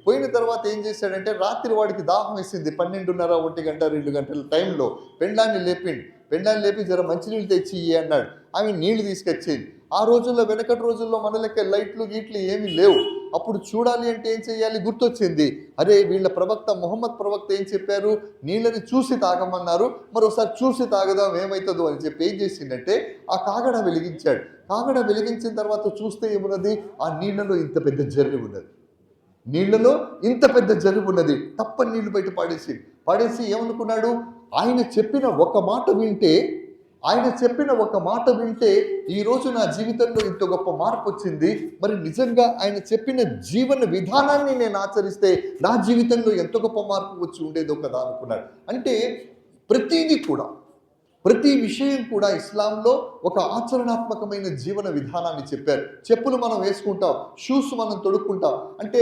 Speaker 1: పోయిన తర్వాత ఏం చేశాడంటే రాత్రి వాడికి దాహం వేసింది. 12:30, 1 గంట 2 గంటల టైంలో పెండ్లాన్ని లేపి జర మంచినీళ్ళు తెచ్చి అన్నాడు. ఆమె నీళ్లు తీసుకొచ్చేది. ఆ రోజుల్లో, వెనకటి రోజుల్లో మన లెక్క లైట్లు గీట్లు ఏమీ లేవు. అప్పుడు చూడాలి అంటే ఏం చేయాలి, గుర్తొచ్చింది, అరే వీళ్ళ ప్రవక్త మొహమ్మద్ ప్రవక్త ఏం చెప్పారు, నీళ్ళని చూసి తాగమన్నారు, మరోసారి చూసి తాగదాం ఏమవుతుందో అని చెప్పి ఏం చేసిందంటే ఆ కాగడ వెలిగించాడు. కాగడ వెలిగించిన తర్వాత చూస్తే ఏమున్నది, ఆ నీళ్లలో ఇంత పెద్ద జర్రి ఉన్నది, నీళ్లలో ఇంత పెద్ద జర్రి ఉన్నది. తప్పని నీళ్లు బయట పాడేసి ఏమనుకున్నాడు, ఆయన చెప్పిన ఒక మాట వింటే ఈరోజు నా జీవితంలో ఇంత గొప్ప మార్పు వచ్చింది. మరి నిజంగా ఆయన చెప్పిన జీవన విధానాన్ని నేను ఆచరిస్తే నా జీవితంలో ఎంత గొప్ప మార్పు వచ్చి ఉండేదో కదా అనుకున్నాడు. అంటే ప్రతి విషయం కూడా ఇస్లాంలో ఒక ఆచరణాత్మకమైన జీవన విధానాన్ని చెప్పారు. చెప్పులు మనం వేసుకుంటాం, షూస్ మనం తొడుక్కుంటాం, అంటే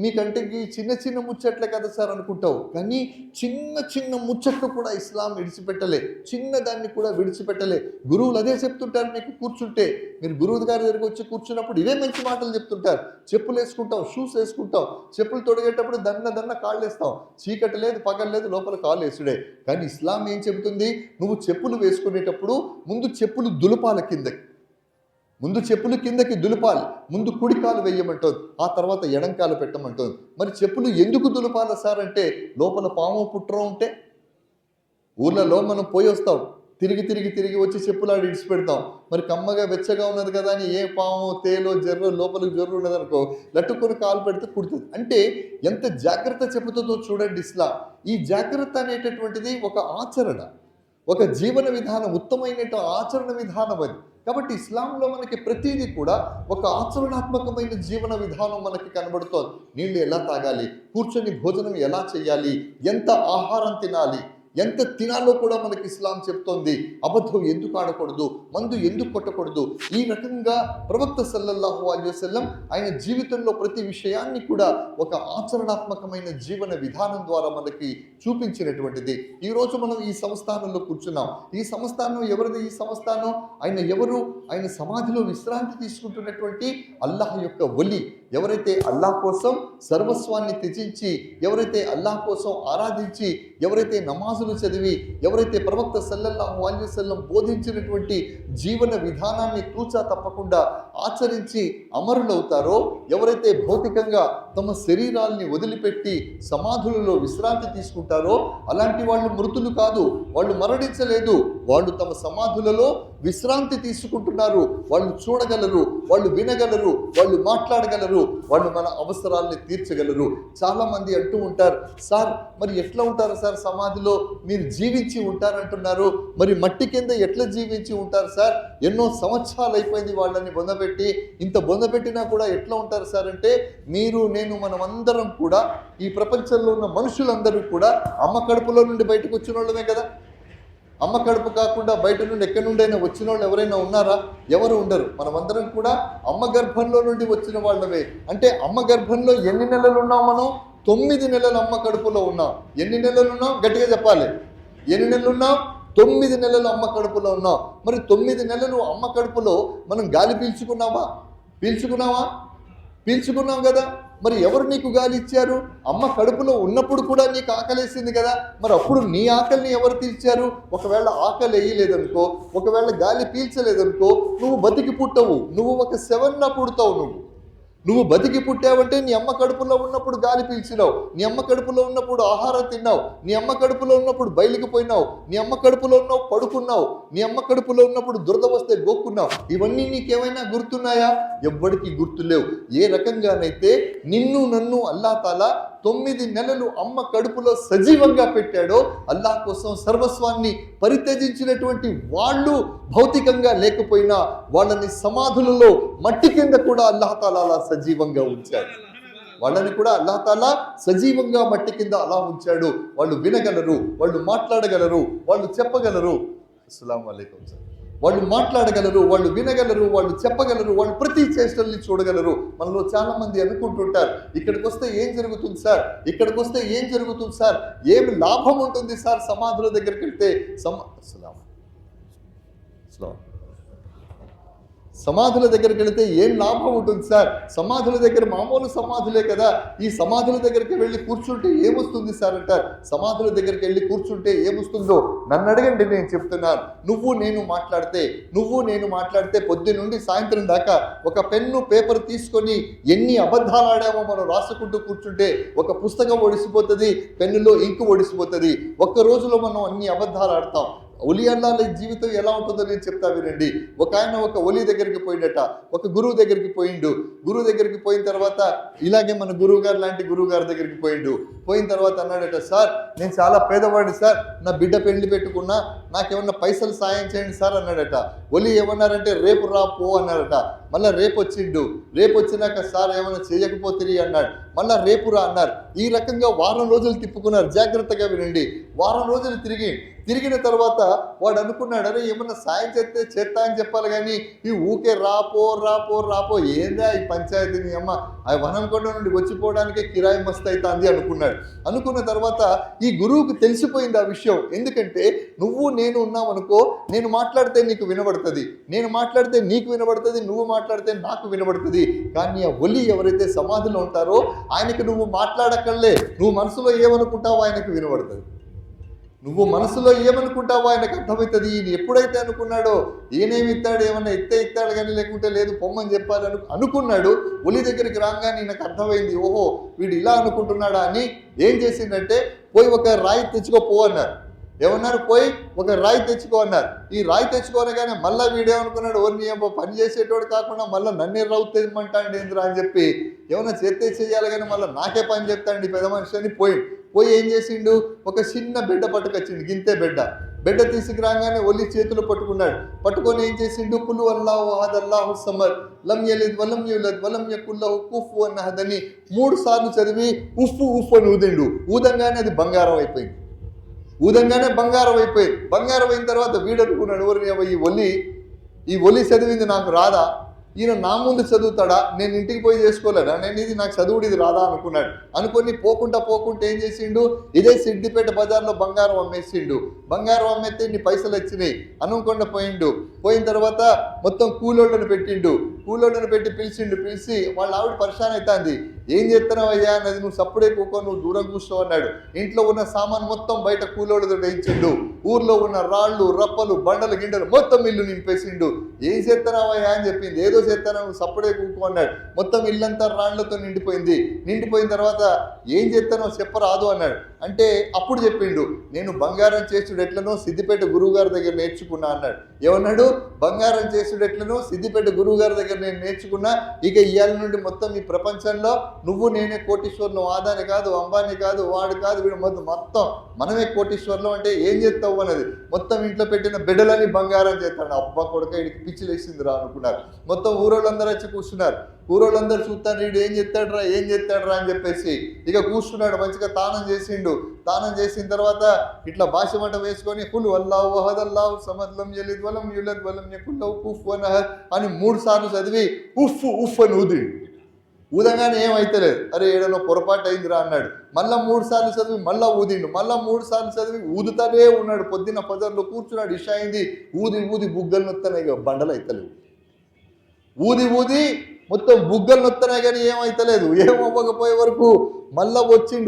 Speaker 1: మీకంటే ఈ చిన్న చిన్న ముచ్చట్లే కదా సార్ అనుకుంటావు, కానీ చిన్న చిన్న ముచ్చట్లు కూడా ఇస్లాం విడిచిపెట్టలే, చిన్నదాన్ని కూడా విడిచిపెట్టలే. గురువులు అదే చెప్తుంటారు. మీకు కూర్చుంటే మీరు గురువు గారి దగ్గరికి వచ్చి కూర్చున్నప్పుడు ఇవే మంచి మాటలు చెప్తుంటారు. చెప్పులు వేసుకుంటాం, షూస్ వేసుకుంటాం, చెప్పులు తొడిగేటప్పుడు దన్న కాళ్ళు వేస్తాం. చీకటి లేదు, పగలు లేదు, లోపల కాళ్ళు వేసుడే. కానీ ఇస్లాం ఏం చెబుతుంది? నువ్వు చెప్పులు వేసుకునేటప్పుడు ముందు చెప్పులు దులుపాల కిందకి, ముందు చెప్పులు కిందకి దులుపాలి. ముందు కుడికాలు వేయమంటుంది, ఆ తర్వాత ఎడంకాలు పెట్టమంటుంది. మరి చెప్పులు ఎందుకు దులుపాలి సార్ అంటే, లోపల పాము పుట్ర ఉంటే ఊర్లలో మనం పోయి వస్తాం, తిరిగి వచ్చి చెప్పులాడి ఇడిచిపెడతాం. మరి కమ్మగా వెచ్చగా ఉన్నది కదా అని ఏ పాము తేలో జర్ర లోపలికి జర్రు ఉన్నదనుకో, లట్టుకొని కాలు పెడితే కుడుతుంది. అంటే ఎంత జాగ్రత్త చెబుతుందో చూడండి ఇస్లాం. ఈ జాగ్రత్త అనేటటువంటిది ఒక ఆచరణ, ఒక జీవన విధానం, ఉత్తమైన ఆచరణ విధానం అది. కాబట్టి ఇస్లాంలో మనకి ప్రతిదీ కూడా ఒక ఆచరణాత్మకమైన జీవన విధానం మనకి కనబడుతోంది. నీళ్లు ఎలా తాగాలి, కూర్చొని భోజనం ఎలా చేయాలి, ఎంత ఆహారం తినాలి, ఎంత తినాలో కూడా మనకి ఇస్లాం చెప్తోంది. అబద్ధం ఎందుకు ఆడకూడదు, మందు ఎందుకు కొట్టకూడదు. ఈ రకంగా ప్రవక్త సల్లల్లాహు అలైహి వసల్లం ఆయన జీవితంలో ప్రతి విషయాన్ని కూడా ఒక ఆచరణాత్మకమైన జీవన విధానం ద్వారా మనకి చూపించినటువంటిది. ఈరోజు మనం ఈ సంస్థానంలో కూర్చున్నాం. ఈ సంస్థానం ఎవరిది? ఈ సంస్థానం ఆయన ఎవరు? ఆయన సమాధిలో విశ్రాంతి తీసుకుంటున్నటువంటి అల్లాహ్ యొక్క వలి. ఎవరైతే అల్లాహ్ కోసం సర్వస్వాన్ని త్యజించి, ఎవరైతే అల్లాహ్ కోసం ఆరాధించి, ఎవరైతే నమాజులు చదివి, ఎవరైతే ప్రవక్త సల్లల్లాహు అలైహి వసల్లం బోధించినటువంటి జీవన విధానాన్ని తూచా తప్పకుండా ఆచరించి అమరులవుతారో, ఎవరైతే భౌతికంగా తమ శరీరాల్ని వదిలిపెట్టి సమాధులలో విశ్రాంతి తీసుకుంటారో, అలాంటి వాళ్ళు మృతులు కాదు, వాళ్ళు మరణించలేదు. వాళ్ళు తమ సమాధులలో విశ్రాంతి తీసుకుంటున్నారు. వాళ్ళు చూడగలరు, వాళ్ళు వినగలరు, వాళ్ళు మాట్లాడగలరు, వాళ్ళు మన అవసరాల్ని తీర్చగలరు. చాలా మంది అంటూ ఉంటారు, సార్ మరి ఎట్లా ఉంటారు సార్ సమాధిలో? మీరు జీవించి ఉంటారంటున్నారు, మరి మట్టి కింద ఎట్లా జీవించి ఉంటారు సార్? ఎన్నో సంవత్సరాలు అయిపోయింది వాళ్ళని బొందబెట్టి, ఇంత బొందబెట్టినా కూడా ఎట్లా ఉంటారు సార్ అంటే, మీరు నేను మనమందరం కూడా, ఈ ప్రపంచంలో ఉన్న మనుషులందరూ కూడా అమ్మ కడుపులో నుండి బయటకు వచ్చిన వాళ్ళమే కదా. అమ్మ కడుపు కాకుండా బయట నుండి ఎక్కడి నుండైనా వచ్చిన వాళ్ళు ఎవరైనా ఉన్నారా? ఎవరు ఉండరు. మనమందరం కూడా అమ్మ గర్భంలో నుండి వచ్చిన వాళ్ళమే. అంటే అమ్మ గర్భంలో ఎన్ని నెలలు ఉన్నాం మనం? 9 నెలలు అమ్మ కడుపులో ఉన్నాం. ఎన్ని నెలలు ఉన్నాం? గట్టిగా చెప్పాలి. ఎన్ని నెలలు ఉన్నాం? 9 నెలలు అమ్మ కడుపులో ఉన్నాం. మరి 9 నెలలు అమ్మ కడుపులో మనం గాలి పీల్చుకున్నామా? పీల్చుకున్నాం కదా. మరి ఎవరు నీకు గాలి ఇచ్చారు? అమ్మ కడుపులో ఉన్నప్పుడు కూడా నీకు ఆకలేసింది కదా. మరి అప్పుడు నీ ఆకలిని ఎవరు తీర్చారు? ఒకవేళ ఆకలి వేయలేదనుకో, ఒకవేళ గాలి పీల్చలేదనుకో, నువ్వు బతికి పుట్టవు. నువ్వు ఒక శవంలా పుడతావు. నువ్వు బతికి పుట్టావంటే నీ అమ్మ కడుపులో ఉన్నప్పుడు గాలి పీల్చినావు, నీ అమ్మ కడుపులో ఉన్నప్పుడు ఆహారం తిన్నావు, నీ అమ్మ కడుపులో ఉన్నప్పుడు బయలుకి పోయినావు, నీ అమ్మ కడుపులో ఉన్నావు పడుకున్నావు, నీ అమ్మ కడుపులో ఉన్నప్పుడు దురద వస్తే గోక్కున్నావు. ఇవన్నీ నీకేమైనా గుర్తున్నాయా? ఎవ్వడికి గుర్తులేవు. ఏ రకంగానైతే నిన్ను నన్ను అల్లాహ్ తాలా 9 నెలలు అమ్మ కడుపులో సజీవంగా పెట్టాడో, అల్లాహ్ కోసం సర్వస్వాన్ని పరిత్యజించినటువంటి వాళ్ళు భౌతికంగా లేకపోయినా వాళ్ళని సమాధులలో మట్టి కింద కూడా అల్లాహ్ తాలా అలా సజీవంగా ఉంచాడు. వాళ్ళని కూడా అల్లాహ్ తాలా సజీవంగా మట్టి కింద అలా ఉంచాడు. వాళ్ళు వినగలరు, వాళ్ళు మాట్లాడగలరు, వాళ్ళు చెప్పగలరు. అస్సలాము అలైకుం సార్. వాళ్ళు మాట్లాడగలరు, వాళ్ళు వినగలరు, వాళ్ళు చెప్పగలరు, వాళ్ళు ప్రతి చేష్టల్ని చూడగలరు. మనలో చాలా మంది అనుకుంటుంటారు, ఇక్కడికి వస్తే ఏం జరుగుతుంది సార్, ఇక్కడికి వస్తే ఏం జరుగుతుంది సార్, ఏమి లాభం ఉంటుంది సార్ సమాధుల దగ్గరికి వెళ్తే? సమాధుల దగ్గరికి వెళితే ఏం లాభం ఉంటుంది సార్? సమాధుల దగ్గర మామూలు సమాధులే కదా. ఈ సమాధుల దగ్గరికి వెళ్ళి కూర్చుంటే ఏమొస్తుంది సార్ అంటారు. సమాధుల దగ్గరికి వెళ్ళి కూర్చుంటే ఏమొస్తుందో నన్ను అడగండి, నేను చెప్తున్నాను. నువ్వు నేను మాట్లాడితే పొద్దు నుండి సాయంత్రం దాకా ఒక పెన్ను పేపర్ తీసుకొని ఎన్ని అబద్ధాలు ఆడామో మనం రాసుకుంటూ కూర్చుంటే ఒక పుస్తకం ఒడిసిపోతుంది, పెన్నులో ఇంకు ఒడిసిపోతుంది. ఒక్క రోజులో మనం అన్ని అబద్ధాలు ఆడతాం. ఒలి అల్లాహ్ జీవితం ఎలా ఉంటుందో నేను చెప్తా వినండి. ఒక ఆయన ఒక ఒలి దగ్గరికి పోయిండట, ఒక గురువు దగ్గరికి పోయిండు. గురువు దగ్గరికి పోయిన తర్వాత ఇలాగే మన గురువు గారు లాంటి గురువు గారి దగ్గరికి పోయిన తర్వాత అన్నాడట, సార్ నేను చాలా పేదవాడిని సార్, నా బిడ్డ పెళ్లి పెట్టుకున్నా, నాకేమన్నా పైసలు సాయం చేయండి సార్ అన్నాడట. ఒలి ఏమన్నారంటే రేపు రా పో అన్నాడట. మళ్ళీ రేపు వచ్చిండు. రేపు వచ్చినాక సార్ ఏమైనా చేయకపోతే అన్నాడు. మళ్ళీ రేపు రా అన్నారు. ఈ రకంగా వారం రోజులు తిప్పుకున్నారు. జాగ్రత్తగా వినండి. వారం రోజులు తిరిగిన తర్వాత వాడు అనుకున్నాడు, అరే ఏమన్నా సాయం చేస్తా అని చెప్పాలి కానీ ఈ ఊకే రాపో ఏందా ఈ పంచాయతీని అమ్మ ఆ వనంకొండ నుండి వచ్చిపోవడానికే కిరాయి మస్తు అవుతుంది అనుకున్నాడు. అనుకున్న తర్వాత ఈ గురువుకు తెలిసిపోయింది ఆ విషయం. ఎందుకంటే నువ్వు నేను ఉన్నామనుకో, నేను మాట్లాడితే నీకు వినబడుతుంది, నేను మాట్లాడితే నీకు వినబడుతుంది, నువ్వు మాట్లాడితే నాకు వినబడుతుంది. కానీ ఆ ఒలి ఎవరైతే సమాధిలో ఉంటారో ఆయనకి నువ్వు మాట్లాడక్కర్లే, నువ్వు మనసులో ఏమనుకుంటావో ఆయనకు వినబడుతుంది. నువ్వు మనసులో ఏమనుకుంటావో ఆయనకు అర్థమవుతుంది. ఈయన ఎప్పుడైతే అనుకున్నాడో ఈయనేమి ఇస్తాడు, ఏమన్నా ఇస్తాడు కానీ లేకుంటే లేదు పొమ్మని చెప్పాలని అనుకున్నాడు. ఒలి దగ్గరికి రాగానే నాకు అర్థమైంది, ఓహో వీడు ఇలా అనుకుంటున్నాడా అని. ఏం చేసిందంటే పోయి ఒక రాయి తెచ్చుకోపో అన్నారు. ఏమన్నారు? పోయి ఒక రాయి తెచ్చుకో అన్నారు. ఈ రాయి తెచ్చుకోనగానే మళ్ళీ వీడేమనుకున్నాడు, ఓర్ని పని చేసేటోడు కాకుండా మళ్ళీ నన్నే రావు తెమ్మంటాడు ఏంద్రా అని చెప్పి ఏమన్నా చేయాలి కానీ మళ్ళీ నాకే పని చెప్తాండి పెద్ద మనిషి అని పోయి ఏం చేసిండు, ఒక చిన్న బిడ్డ పట్టుకొచ్చిండు, గింతే బిడ్డ తీసుకురాగానే ఒలి చేతులు పట్టుకొని ఏం చేసిండు, కులు అల్లాహు అహద్ అల్లాహు సమద్ లం యలిద్ వలం యూలద్ వలం యకుల్ లహు కుఫువన్ అహద్ అని 3 సార్లు చదివి ఉఫ్ అని ఊదిండు. ఊదంగానే అది బంగారం అయిపోయింది. బంగారం అయిన తర్వాత వీడు అనుకున్నాడు, ఎవరు ఈ ఒలి చదివింది నాకు రాదా, ఈయన నా ముందు చదువుతాడా, నేను ఇంటికి పోయి చేసుకోలేడా, ఇది నాకు చదువుడు ఇది రాదా అనుకొని పోకుండా ఏం చేసిండు, ఇదే సిద్దిపేట బజార్లో బంగారం అమ్మేసిండు. బంగారం అమ్మేస్తే ఇన్ని పైసలు వచ్చినాయి అనుకుండా పోయిన తర్వాత మొత్తం కూలోళ్ళను పెట్టి పిలిచి వాళ్ళ ఆవిడ పరిశాన్ అవుతుంది. ఏం చేస్తున్నావయ్యా అన్నది, నువ్వు సప్పుడే కూకో, నువ్వు దూరం కూర్చో అన్నాడు. ఇంట్లో ఉన్న సామాన్ మొత్తం బయట కూలోళ్ళతో వేయించిండు. ఊర్లో ఉన్న రాళ్ళు రప్పలు బండలు గిండలు మొత్తం ఇల్లు నింపేసిండు. ఏం చేస్తున్నావయ్యా అని చెప్పింది. ఏదో చేస్తానా, నువ్వు సప్పుడే కూకో అన్నాడు. మొత్తం ఇల్లంతా రాళ్లతో నిండిపోయిన తర్వాత ఏం చేస్తానో చెప్పరాదు అన్నాడు. అంటే అప్పుడు చెప్పిండు, నేను బంగారం చేసుడు ఎట్లనో సిద్దిపేట గురువు గారి దగ్గర నేర్చుకున్నా అన్నాడు. ఏమన్నాడు? బంగారం చేసుడు ఎట్లనో సిద్దిపేట గురువు గారి దగ్గర నేను నేర్చుకున్నా. ఇక ఇవాళ నుండి మొత్తం ఈ ప్రపంచంలో నువ్వు నేనే కోటీశ్వర్లు, ఆదాని కాదు, అంబానీ కాదు, వాడు కాదు, వీడు మొత్తం మనమే కోటీశ్వర్లు. అంటే ఏం చేస్తావు అన్నది. మొత్తం ఇంట్లో పెట్టిన బిడ్డలని బంగారం చేస్తాడు. అబ్బా కొడుక వీడికి పిచ్చిలేసింది రా అనుకున్నారు. మొత్తం ఊరోళ్ళందరూ వచ్చి కూర్చున్నారు. ఊరోళ్ళందరూ చూస్తాను వీడు ఏం చేస్తాడురా అని చెప్పేసి ఇక కూర్చున్నాడు. మంచిగా తానం చేసిన తర్వాత ఇట్లా భాషమంట వేసుకొని కులు అల్లాహు అహద్ అల్లాహు సమద్ లం యలిద్ వలం యూలద్ వలం యకుల్ లహు కుఫువన్ అహద్ అని 3 సార్లు చదివి ఉఫ్ అని ఊదంగానే ఏమైతలేదు. అరే ఏడనో పొరపాటు అయిందిరా అన్నాడు. మళ్ళా 3 సార్లు చదివి మళ్ళా ఊదిండు. మళ్ళా 3 సార్లు చదివి ఊదుతానే ఉన్నాడు. పొద్దున్న పదర్లో కూర్చున్నాడు. ఇషా అయింది. ఊది బుగ్గలు నొత్తనాయి, బండలు అయితలేవు. ఊది మొత్తం బుగ్గలు నొత్తనాయి కానీ ఏమైతలేదు. ఏమవ్వకపోయే వరకు మళ్ళా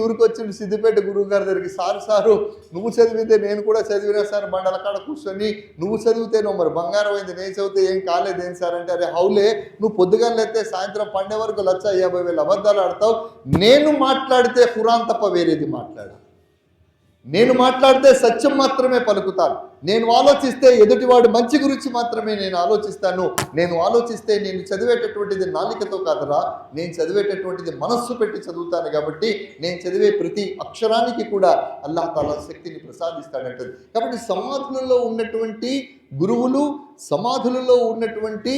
Speaker 1: ఊరికొచ్చిండు సిద్దిపేట గురువు గారి దగ్గరికి. సారు నువ్వు చదివితే నేను కూడా చదివినా సార్, బండల కాడ కూర్చొని నువ్వు చదివితేనో మరి బంగారం అయింది, నేను చదివితే ఏం కాలేదేం సార్ అంటే, అరే హౌలే నువ్వు పొద్దుగాలైతే సాయంత్రం పండే వరకు 1,50,000 అబద్ధాలు ఆడతావు. నేను మాట్లాడితే ఖురాన్ తప్ప వేరేది మాట్లాడు. నేను మాట్లాడితే సత్యం మాత్రమే పలుకుతాను. నేను ఆలోచిస్తే ఎదుటివాడు మంచి గురించి మాత్రమే నేను ఆలోచిస్తాను. నేను ఆలోచిస్తే నేను చదివేటటువంటిది నాలికతో కాదరా, నేను చదివేటటువంటిది మనస్సు పెట్టి చదువుతాను. కాబట్టి నేను చదివే ప్రతి అక్షరానికి కూడా అల్లాహ్ తాలా శక్తిని ప్రసాదిస్తాడంటది. కాబట్టి సమాధులలో ఉన్నటువంటి గురువులు, సమాధులలో ఉన్నటువంటి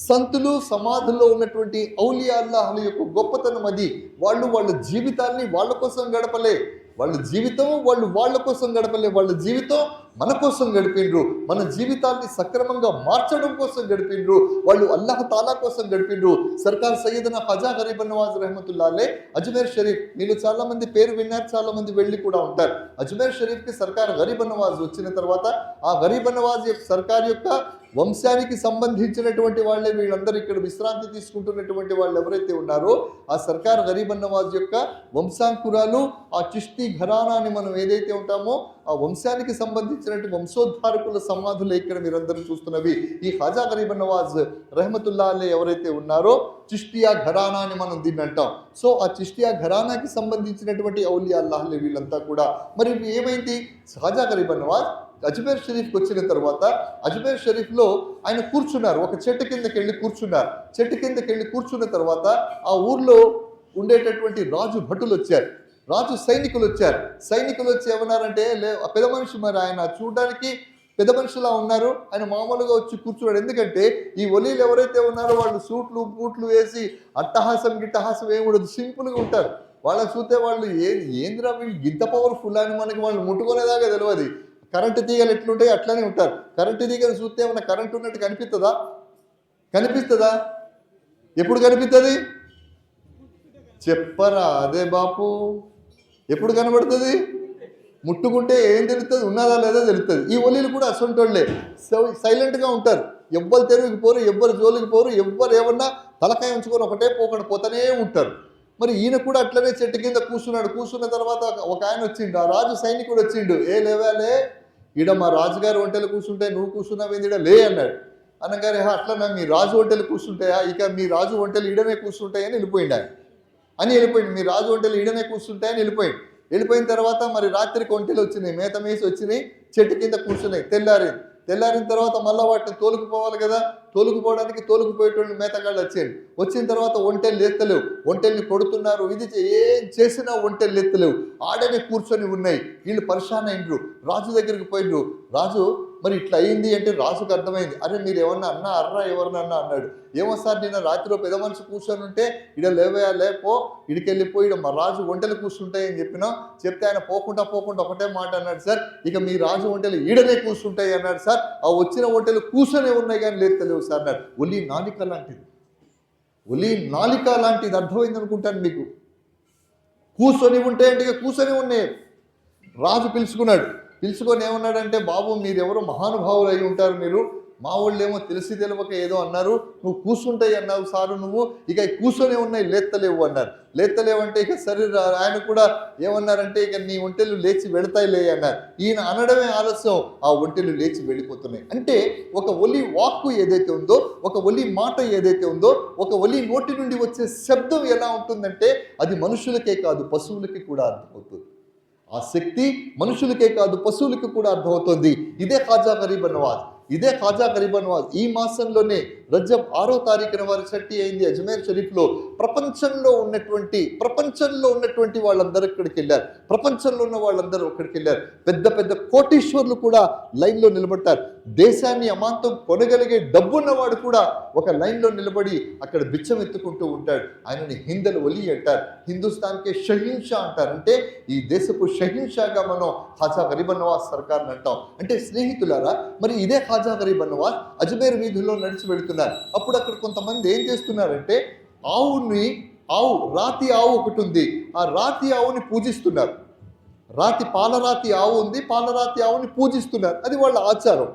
Speaker 1: సంతులు, సమాధుల్లో ఉన్నటువంటి ఔలియా అల్లాహ్ల యొక్క గొప్పతనం అది. వాళ్ళ జీవితాన్ని వాళ్ళ కోసం గడపలే. వాళ్ళ కోసం గడపలే. వాళ్ళ జీవితం మన కోసం గడిపిండ్రు. మన జీవితాన్ని సక్రమంగా మార్చడం కోసం గడిపిండ్రు. వాళ్ళు అల్లాహ్ తాలా కోసం గడిపిండ్రు. సర్కార్ సయ్యదనా ఖజా గరీబ్ నవాజ్ రహమతుల్లాహ్ అలైహ్ అజ్మీర్ షరీఫ్, మీరు చాలా మంది పేరు విన్నారు, చాలా మంది వెళ్ళి కూడా ఉంటారు. అజ్మీర్ షరీఫ్కి సర్కార్ గరీబ్ నవాజ్ వచ్చిన తర్వాత ఆ గరీబ్ నవాజ్ సర్కార్ యొక్క వంశానికి సంబంధించినటువంటి వాళ్ళే వీళ్ళందరూ ఇక్కడ విశ్రాంతి తీసుకుంటున్నటువంటి వాళ్ళు ఎవరైతే ఉన్నారో ఆ సర్కార్ గరీబ్ నవాజ్ యొక్క వంశాంకురాలు, ఆ చిష్తి ఘరానా అని మనం ఏదైతే ఉంటామో ఆ వంశానికి సంబంధించినటువంటి వంశోద్ధారకుల సమాధులు ఇక్కడ మీరందరూ చూస్తున్నవి. ఈ ఖాజా గరీబ్ నవాజ్ రహమతుల్లాహ్ అలైహి ఎవరైతే ఉన్నారో చిష్తియా ఘరానా అని మనం దీన్ని అంటాం. సో ఆ చిష్తియా ఘరానాకి సంబంధించినటువంటి ఔలియా అల్లాహ్ వీళ్ళంతా కూడా. మరి ఏమైంది, ఖాజా గరీబ్ నవాజ్ అజ్మీర్ షరీఫ్కి వచ్చిన తర్వాత అజ్మీర్ షరీఫ్లో ఆయన కూర్చున్నారు. ఒక చెట్టు కిందకి వెళ్ళి కూర్చున్న తర్వాత ఆ ఊర్లో ఉండేటటువంటి రాజు భటులు వచ్చారు, సైనికులు వచ్చి ఏమన్నారంటే, పెద్ద మనిషి మరి ఆయన చూడడానికి పెద్ద మనుషులా ఉన్నారు, ఆయన మామూలుగా వచ్చి కూర్చున్నాడు. ఎందుకంటే ఈ ఒలీలు ఎవరైతే ఉన్నారో వాళ్ళు సూట్లు బూట్లు వేసి అట్టహాసం గిట్టహాసం ఏమి ఉండదు, సింపుల్గా ఉంటారు. వాళ్ళని చూస్తే వాళ్ళు ఏంద్రా వీళ్ళు ఇంత పవర్ఫుల్ అని మనకి వాళ్ళు ముట్టుకునేదాకా తెలియదు. కరెంటు తీగలు ఎట్లుంటాయి అట్లనే ఉంటారు. కరెంటు తీగలు చూస్తే ఏమన్నా కరెంటు ఉన్నట్టు కనిపిస్తుందా? ఎప్పుడు కనిపిస్తుంది? చెప్పరా అదే బాపు, ఎప్పుడు కనబడుతుంది? ముట్టుకుంటే ఏం తెలుస్తుంది, ఉన్నదా లేదా తెలుస్తుంది. ఈ ఒలీలు కూడా అసొంటోళ్లే, సైలెంట్గా ఉంటారు. ఎవ్వరు తెరువుకి పోరు, ఎవ్వరు జోలికి పోరు, ఎవ్వరు ఏమన్నా తలకాయ ఉంచుకొని ఒకటే పోతూనే ఉంటారు. మరి ఈయన కూడా అట్లనే చెట్టు కింద కూర్చున్నాడు. కూర్చున్న తర్వాత ఒక ఆయన వచ్చిండు, ఆ రాజు సైనికుడు వచ్చిండు. లేవాలే, ఈడ మా రాజుగారు ఒంటెలు కూర్చుంటే నువ్వు కూర్చున్నావేంది ఈడ లే అన్నాడు. అనగానే అట్లా మీ రాజు ఒంటెలు కూర్చుంటాయా, ఇక మీ రాజు ఒంటెలు ఈడనే కూర్చుంటాయని వెళ్ళిపోయిండు ఆయన. వెళ్ళిపోయింది, మీ రాజు ఒంటెలు ఈడనే కూర్చుంటాయని వెళ్ళిపోయిన తర్వాత మరి రాత్రికి ఒంటెలు వచ్చినాయి, మేత మేసి వచ్చినాయి, చెట్టు కింద కూర్చున్నాయి. తెల్లారిన తర్వాత మళ్ళీ వాటిని తోలుకుపోవాలి కదా, తోలుకుపోయేటువంటి మేతగాళ్ళు వచ్చిన తర్వాత ఒంటెలు ఎత్తలేవు, ఒంటెల్ని కొడుతున్నారు. ఇది ఏం చేసినా ఒంటెలు ఎత్తలేవు, ఆడనే కూర్చొని ఉన్నాయి. వీళ్ళు పరిశాన్ అయినరు, రాజు దగ్గరికి పోయినరు. రాజు మరి ఇట్లా అయింది అంటే రాజుకు అర్థమైంది. అరే మీరు ఏమన్నా అన్నా అర్రా ఎవరినన్నా అన్నాడు. ఏమో సార్ నిన్న రాత్రిలో పెద్ద మనిషి కూర్చొని ఉంటే ఇడ లేపో ఇడికెళ్ళిపోయి మా రాజు ఒంటెలు కూర్చుంటాయని చెప్తే ఆయన పోకుండా ఒకటే మాట అన్నాడు, సార్ ఇక మీ రాజు ఒంటెలు ఈడనే కూర్చుంటాయి అన్నాడు. సార్ ఆ వచ్చిన ఒంటెలు కూర్చొనే ఉన్నాయి కానీ లేవు సార్ అన్నాడు. ఒలి నాలిక లాంటిది అర్థమైంది అనుకుంటాను మీకు. కూర్చొని ఉంటే అంటే కూర్చొని ఉన్నాయి. రాజు పిలుచుకొని ఏమన్నాడంటే, బాబు మీరెవరో మహానుభావులు అయి ఉంటారు, మీరు మా వాళ్ళు ఏమో తెలియక ఏదో అన్నారు, నువ్వు కూర్చుంటాయి అన్నావు సారు, నువ్వు ఇక కూర్చొనే ఉన్నాయి లేత్తలేవు అన్నారు. లేత్తలేవంటే ఇక సరే, ఆయన కూడా ఏమన్నారంటే ఇక నీ ఒంటెలు లేచి వెళతాయిలే అన్నారు. ఈయన అనడమే ఆలస్యం, ఆ ఒంటెలు లేచి వెళ్ళిపోతున్నాయి. అంటే ఒక ఒలి వాక్కు ఏదైతే ఉందో, ఒక ఒలి మాట ఏదైతే ఉందో, ఒక ఒలి నోటి నుండి వచ్చే శబ్దం ఎలా ఉంటుందంటే అది మనుషులకే కాదు పశువులకి కూడా అర్థమవుతుంది. ఆ శక్తి మనుషులకే కాదు పశువులకి కూడా అర్థమవుతుంది. ఇదే ఖాజా గరీబ్ నవాజ్ ఈ మాసంలోనే రజబ్ 6వ తారీఖున వారి షట్టి అయింది అజ్మేర్ షరీఫ్లో. ప్రపంచంలో ఉన్నటువంటి వాళ్ళందరూ ఇక్కడికి వెళ్ళారు. ప్రపంచంలో ఉన్న వాళ్ళందరూ అక్కడికి వెళ్ళారు. పెద్ద కోటీశ్వర్లు కూడా లైన్లో నిలబడతారు. దేశాన్ని అమాంతం కొనగలిగే డబ్బున్నవాడు కూడా ఒక లైన్లో నిలబడి అక్కడ బిచ్చం ఎత్తుకుంటూ ఉంటాడు. ఆయనని హిందల్ ఒలి అంటారు, హిందుస్థాన్కే షహీన్షా అంటారు. అంటే ఈ దేశపు షహీన్షాగా మనం ఖాజా గరీబ్ నవాజ్ సర్కార్ని అంటాం. అంటే స్నేహితులారా, మరి ఇదే ఖాజా గరీబ్ నవాజ్ అజ్మేర్ వీధుల్లో నడిచి వెళుతున్నారు. అప్పుడు అక్కడ కొంతమంది ఏం చేస్తున్నారంటే, రాతి ఆవు ఒకటి ఉంది, ఆ రాతి ఆవుని పూజిస్తున్నారు. పాలరాతి ఆవు ఉంది, పాలరాతి ఆవుని పూజిస్తున్నారు. అది వాళ్ళ ఆచారం,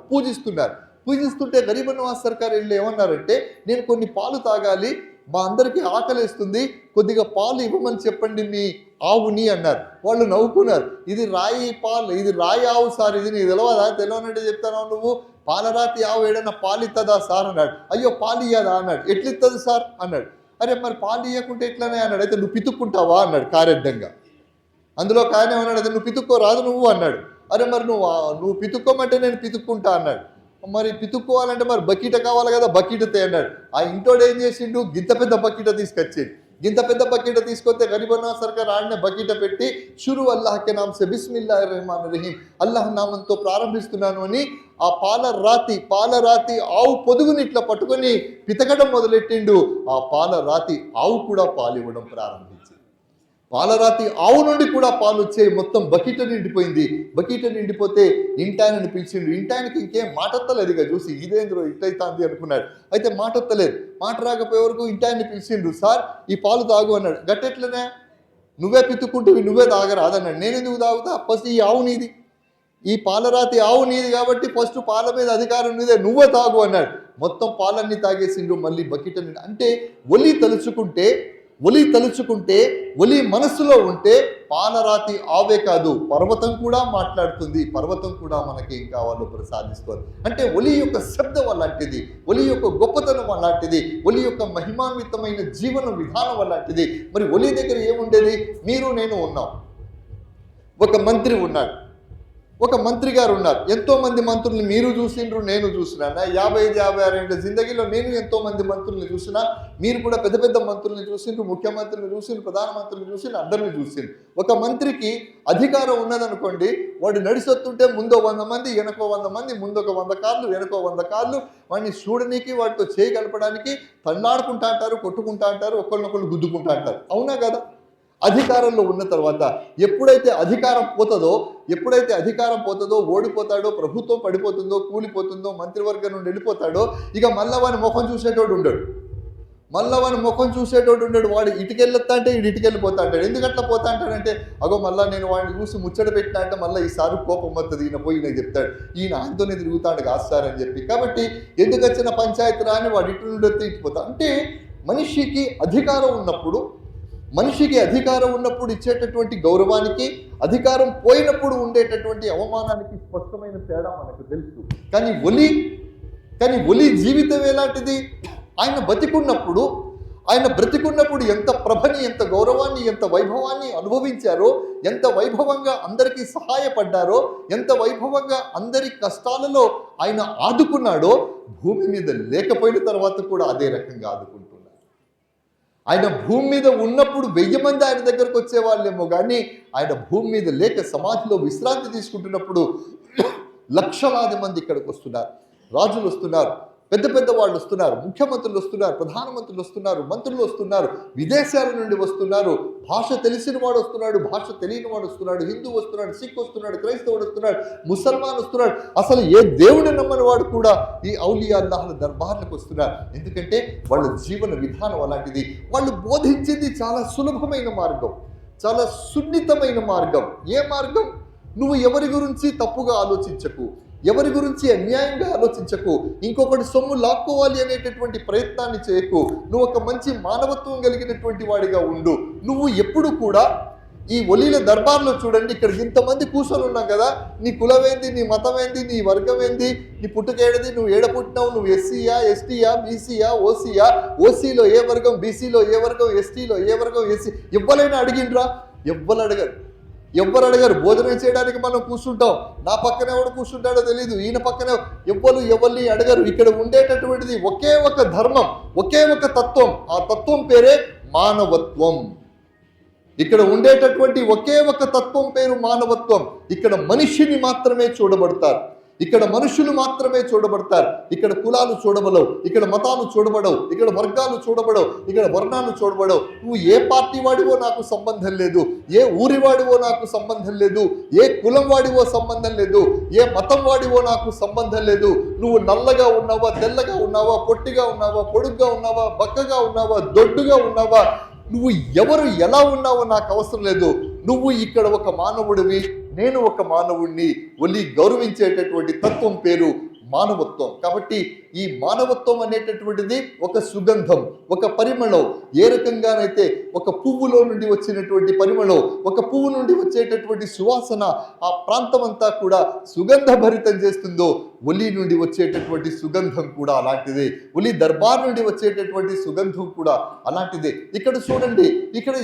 Speaker 1: పూజిస్తుంటే గరీబ్ నవాజ్ సర్కార్ వెళ్ళి ఏమన్నారంటే, నేను కొన్ని పాలు తాగాలి, మా అందరికీ ఆకలిస్తుంది, కొద్దిగా పాలు ఇవ్వమని చెప్పండి మీ ఆవుని అన్నారు. వాళ్ళు నవ్వుకున్నారు. ఇది రాయి ఆవు సార్, ఇది నీకు తెలియనట్టు చెప్తాను, నువ్వు పాలరాతి ఆవు ఏడన్నా పాలిస్తుందా సార్ అన్నాడు. అయ్యో పాలు ఇయ్యదా అన్నాడు. ఎట్లిస్తుంది సార్ అన్నాడు. అరే మరి పాలు ఇవ్వకుంటే ఎట్లనే అన్నాడు. అయితే నువ్వు పితుక్కుంటావా అన్నాడు కార్యర్థంగా. అందులో కానీ అన్నాడు, అయితే నువ్వు పితుక్కోరాదు నువ్వు అన్నాడు. అరే మరి నువ్వు పితుక్కోమంటే నేను పితుక్కుంటా అన్నాడు. మరి పితుక్కోవాలంటే మరి బకీట కావాలి కదా, బకీట అన్నాడు. ఆ ఇంటోడు ఏం చేసిండు, గింత పెద్ద బకీట తీసుకొస్తే గరీబ్ నవాజ్ సర్కార్ ఆడనే బకీట పెట్టి షురు అల్లాహ్కే నామ్ సే బిస్మిల్లాహిర్ రహమానిర్ రహీం, అల్లాహ్ నామంతో ప్రారంభిస్తున్నాను అని ఆ పాలరాతి ఆవు పొదుగుని ఇట్లా పట్టుకొని పితకడం మొదలెట్టిండు. ఆ పాలరాతి ఆవు కూడా పాలు ఇవ్వడం ప్రారంభించింది. పాలరాతి ఆవు నుండి కూడా పాలు వచ్చే మొత్తం బకెట్ నిండిపోతే ఇంటాయనని పిలిచిండు. ఇంటాయనకి ఇంకేం మాటత్తలేదు, ఇక చూసి ఇదేంద్రో ఇట్లయితాంది అనుకున్నాడు. అయితే మాటత్తలేదు. మాట రాకపోయే వరకు ఇంటాయన్ని పిలిచిండు. సార్ ఈ పాలు తాగు అన్నాడు. గట్టెట్లనే, నువ్వే పితుక్కుంటువి, నువ్వే తాగరాదన్నాడు. నేను ఎందుకు తాగుతా, ఫస్ట్ ఈ ఆవు నీది, ఈ పాలరాతి ఆవు నీది కాబట్టి ఫస్ట్ పాల మీద అధికారం నీదే, నువ్వే తాగు అన్నాడు. మొత్తం పాలన్నీ తాగేసిండు. మళ్ళీ బకెట్ అంటే ఒలి తలుచుకుంటే ఒలి మనసులో ఉంటే పాలరాతి ఆవే కాదు పర్వతం కూడా మాట్లాడుతుంది, పర్వతం కూడా మనకి ఏం కావాలో ప్రసాదిస్తుంది. అంటే ఒలి యొక్క శబ్దం అలాంటిది, ఒలి యొక్క గొప్పతనం అలాంటిది, ఒలి యొక్క మహిమాన్వితమైన జీవన విధానం అలాంటిది. మరి ఒలి దగ్గర ఏముండేది, మీరు నేను ఉన్నాం, ఒక మంత్రి ఉన్నాడు, ఒక మంత్రి గారు ఉన్నారు. ఎంతో మంది మంత్రుల్ని మీరు చూసిండ్రు, నేను చూసినా. నా 55-56 ఏళ్ళ జిందగీలో నేను ఎంతో మంది మంత్రుల్ని చూసినా, మీరు కూడా పెద్ద పెద్ద మంత్రుల్ని చూసిండ్రు, ముఖ్యమంత్రుల్ని చూసిండ్రు, ప్రధానమంత్రిని చూసిండ్రు, అందరిని చూసిండ్రు. ఒక మంత్రికి అధికారం ఉన్నదనుకోండి, వాడు నడిసొస్తుంటే ముందో 100 మంది, వెనకో 100 మంది, ముందొక 100 కార్లు, వెనకో 100 కార్లు, వాడిని చూడడానికి, వాటితో చేయగలపడానికి తన్నాడుకుంటా అంటారు, కొట్టుకుంటా అంటారు, ఒకళ్ళనొకళ్ళు గుద్దుకుంటా అంటారు. అవునా కదా? అధికారంలో ఉన్న తర్వాత ఎప్పుడైతే అధికారం పోతుందో, ఓడిపోతాడో, ప్రభుత్వం పడిపోతుందో, కూలిపోతుందో, మంత్రివర్గం నుండి వెళ్ళిపోతాడో, ఇక మళ్ళా వాని ముఖం చూసేటోడు ఉండడు. వాడు ఇటుకెళ్ళొస్తా అంటే ఇటుకెళ్ళిపోతా అంటాడు. ఎందుకట్లా పోతా అంటాడంటే, అగో మళ్ళీ నేను వాడిని చూసి ముచ్చట పెట్టినా అంటే మళ్ళీ ఈసారి కోపం వస్తుంది, ఈయన పోయి ఈయన చెప్తాడు, ఈయన ఆయనతోనే తిరుగుతాడు కాస్తారని చెప్పి. కాబట్టి ఎందుకు వచ్చిన పంచాయతీ రాని వాడు ఇటు నుండి వస్తే ఇటుపోతా. అంటే మనిషికి అధికారం ఉన్నప్పుడు ఇచ్చేటటువంటి గౌరవానికి, అధికారం పోయినప్పుడు ఉండేటటువంటి అవమానానికి స్పష్టమైన తేడా మనకు తెలుసు. కానీ ఒలి జీవితం ఎలాంటిది? ఆయన బ్రతికున్నప్పుడు ఎంత ప్రభని, ఎంత గౌరవాన్ని, ఎంత వైభవాన్ని అనుభవించారో, ఎంత వైభవంగా అందరికీ సహాయపడ్డారో, ఎంత వైభవంగా అందరి కష్టాలలో ఆయన ఆదుకున్నాడో, భూమి మీద లేకపోయిన తర్వాత కూడా అదే రకంగా ఆదుకుంటున్నారు. ఆయన భూమి మీద ఉన్నప్పుడు 1000 మంది ఆయన దగ్గరకు వచ్చేవాళ్ళేమో, కానీ ఆయన భూమి మీద లేక సమాధిలో విశ్రాంతి తీసుకుంటున్నప్పుడు లక్షలాది మంది ఇక్కడికి వస్తున్నారు. రాజులు వస్తున్నారు, పెద్ద పెద్ద వాళ్ళు వస్తున్నారు, ముఖ్యమంత్రులు వస్తున్నారు, ప్రధానమంత్రులు వస్తున్నారు, మంత్రులు వస్తున్నారు, విదేశాల నుండి వస్తున్నారు, భాష తెలిసిన వాడు వస్తున్నాడు, భాష తెలియని వాడు వస్తున్నాడు, హిందూ వస్తున్నాడు, సిక్ వస్తున్నాడు, క్రైస్తవుడు వస్తున్నాడు, ముసల్మాన్ వస్తున్నాడు, అసలు ఏ దేవుడిని నమ్మని వాడు కూడా ఈ ఔలియా అల్లాహ్ల దర్బార్లకు వస్తున్నారు. ఎందుకంటే వాళ్ళ జీవన విధానం అలాంటిది. వాళ్ళు బోధించింది చాలా సులభమైన మార్గం, చాలా సున్నితమైన మార్గం. ఏ మార్గం? నువ్వు ఎవరి గురించి తప్పుగా ఆలోచించకు, ఎవరి గురించి అన్యాయంగా ఆలోచించకు, ఇంకొకటి సొమ్ము లాక్కోవాలి అనేటటువంటి ప్రయత్నాన్ని చేయకు. నువ్వు ఒక మంచి మానవత్వం కలిగినటువంటి వాడిగా ఉండు. నువ్వు ఎప్పుడు కూడా ఈ ఒలీల దర్బార్లో చూడండి, ఇక్కడ ఇంతమంది కూర్చొని ఉన్నాం కదా, నీ కులమేంది, నీ మతమేంది, నీ వర్గమేంది, నీ పుట్టుకేడది, నువ్వు ఏడ పుట్టినావు, నువ్వు ఎస్సీయా, ఎస్టీయా, బీసీయా, ఓసీయా, ఓసీలో ఏ వర్గం, బీసీలో ఏ వర్గం, ఎస్టీలో ఏ వర్గం, ఎస్సీ ఎవ్వరైనా అడిగిండ్రా? ఎవ్వరు అడగరు. భోజనం చేయడానికి మనం కూర్చుంటాం, నా పక్కన ఎవడు కూర్చుంటాడో తెలియదు, ఈయన పక్కన ఎవరిని అడగరు. ఇక్కడ ఉండేటటువంటిది ఒకే ఒక ధర్మం, ఒకే ఒక తత్వం. ఆ తత్వం పేరే మానవత్వం. ఇక్కడ ఉండేటటువంటి ఒకే ఒక తత్వం పేరు మానవత్వం. ఇక్కడ మనిషిని మాత్రమే చూడబడతారు, ఇక్కడ మనుషులు మాత్రమే చూడబడతారు. ఇక్కడ కులాలు చూడబడవు, ఇక్కడ మతాలు చూడబడవు, ఇక్కడ వర్గాలు చూడబడవు, ఇక్కడ వర్ణాలు చూడబడవు. నువ్వు ఏ పార్టీ వాడివో నాకు సంబంధం లేదు, ఏ ఊరి వాడివో నాకు సంబంధం లేదు, ఏ కులం వాడివో సంబంధం లేదు, ఏ మతం వాడివో నాకు సంబంధం లేదు. నువ్వు నల్లగా ఉన్నావా, తెల్లగా ఉన్నావా, పొట్టిగా ఉన్నావా, పొడుగ్గా ఉన్నావా, బక్కగా ఉన్నావా, దొడ్డుగా ఉన్నావా, నువ్వు ఎవరు ఎలా ఉన్నావో నాకు అవసరం లేదు. నువ్వు ఇక్కడ ఒక మానవుడివి, నేను ఒక మానవుడిని. ఒలి గౌరవించేటటువంటి తత్వం పేరు మానవత్వం. కాబట్టి ఈ మానవత్వం అనేటటువంటిది ఒక సుగంధం, ఒక పరిమళం. ఏ రకంగానైతే ఒక పువ్వులో నుండి వచ్చినటువంటి పరిమళం, ఒక పువ్వు నుండి వచ్చేటటువంటి సువాసన ఆ ప్రాంతం అంతా కూడా సుగంధభరితం చేస్తుందో, ఒలి నుండి వచ్చేటటువంటి సుగంధం కూడా అలాంటిదే. ఒలి దర్బార్ నుండి వచ్చేటటువంటి సుగంధం కూడా అలాంటిదే. ఇక్కడ చూడండి, ఇక్కడ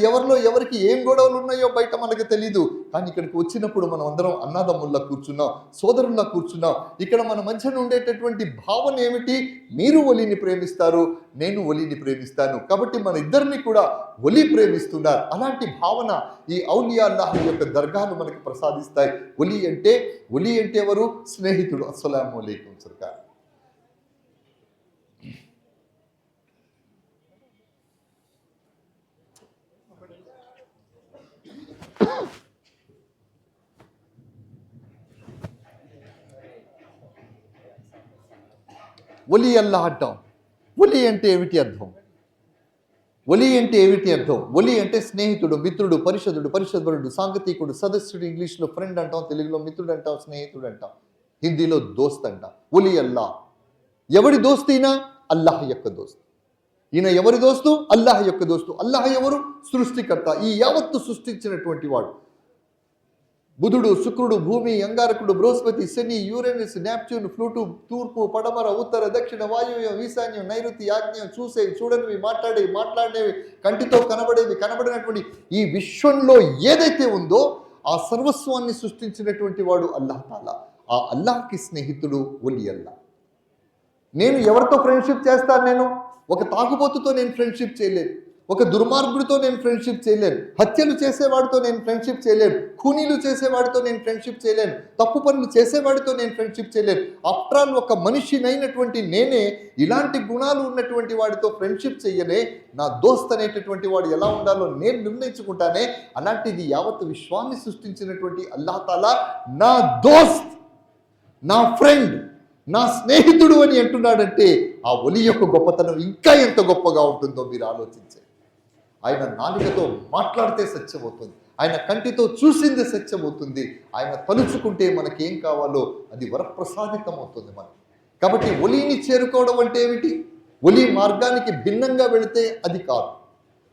Speaker 1: ఎవరికి ఏం గొడవలు ఉన్నాయో బయట మనకు తెలీదు, కానీ ఇక్కడికి వచ్చినప్పుడు మనం అందరం అన్నదమ్ముల్లా కూర్చున్నాం, సోదరుల్లా కూర్చున్నాం. ఇక్కడ మన మధ్యన ఉండేటటువంటి భావన ఏమిటి? మీరు ఒలిని ప్రేమిస్తారు, నేను ఒలిని ప్రేమిస్తాను. కాబట్టి మన ఇద్దరిని కూడా ఒలి ప్రేమిస్తున్నారు. అలాంటి భావన ఈ ఔలియా అల్లాహ్ యొక్క దర్గాలు మనకు ప్రసాదిస్తాయి. ఒలి అంటే ఎవరు? స్నేహితుడు. అస్సలాము అలైకుం సర్కార్. ఒలి అల్లాహ్ అంటాం. ఒలి అంటే ఏమిటి అర్థం? ఒలి అంటే స్నేహితుడు, మిత్రుడు, పరిషదుడు, సాంగతికుడు, సదస్సుడు. ఇంగ్లీష్లో ఫ్రెండ్ అంటాం, తెలుగులో మిత్రుడు అంటాం, స్నేహితుడు అంటాం, హిందీలో దోస్త్ అంటాం. ఒలి అల్లాహ్. ఎవడి దోస్తు ఈయన? అల్లాహ్ యొక్క దోస్తు. ఈయన ఎవరి దోస్తు? అల్లాహ్ యొక్క దోస్తు. అల్లాహ్ ఎవరు? సృష్టికర్త, ఈ యావత్తు సృష్టించినటువంటి వాడు. బుధుడు, శుక్రుడు, భూమి, అంగారకుడు, బృహస్పతి, శని, యూరేనస్, నెప్ట్యూన్, ప్లూటో, తూర్పు, పడమర, ఉత్తర, దక్షిణ, వాయువ్యం, ఈశాన్యం, నైరుతి, ఆగ్నేయం, చూసేవి, చూడనివి, మాట్లాడేవి, కంటితో కనబడేవి, కనబడినటువంటి ఈ విశ్వంలో ఏదైతే ఉందో ఆ సర్వస్వాన్ని సృష్టించినటువంటి వాడు అల్లాహ్ తాలా. ఆ అల్లాహ్కి స్నేహితుడు ఒలి అల్లా. నేను ఎవరితో ఫ్రెండ్షిప్ చేస్తాను? నేను ఒక తాగుబోతుతో నేను ఫ్రెండ్షిప్ చేయలేను, ఒక దుర్మార్గుడితో నేను ఫ్రెండ్షిప్ చేయలేను, హత్యలు చేసేవాడితో నేను ఫ్రెండ్షిప్ చేయలేను, ఖూనీలు చేసేవాడితో నేను ఫ్రెండ్షిప్ చేయలేను, తప్పు పనులు చేసేవాడితో నేను ఫ్రెండ్షిప్ చేయలేను. ఆఫ్టర్ ఆల్ ఒక మనిషినైనటువంటి నేనే ఇలాంటి గుణాలు ఉన్నటువంటి వాడితో ఫ్రెండ్షిప్ చెయ్యలే. నా దోస్త్ అనేటటువంటి వాడు ఎలా ఉండాలో నేను నిర్ణయించుకుంటానే. అలాంటిది యావత్ విశ్వాన్ని సృష్టించినటువంటి అల్లాహ్ తాలా నా దోస్త్, నా ఫ్రెండ్, నా స్నేహితుడు అని అంటున్నాడంటే ఆ ఒలి యొక్క గొప్పతనం ఇంకా ఎంత గొప్పగా ఉంటుందో మీరు ఆలోచించండి. ఆయన నాలుకతో మాట్లాడితే సత్యమవుతుంది, ఆయన కంటితో చూసింది సత్యమవుతుంది, ఆయన తలుచుకుంటే మనకేం కావాలో అది వరప్రసాదితం అవుతుంది మనకి. కాబట్టి ఒలిని చేరుకోవడం అంటే ఏమిటి? ఒలి మార్గానికి భిన్నంగా వెళితే అది కాదు.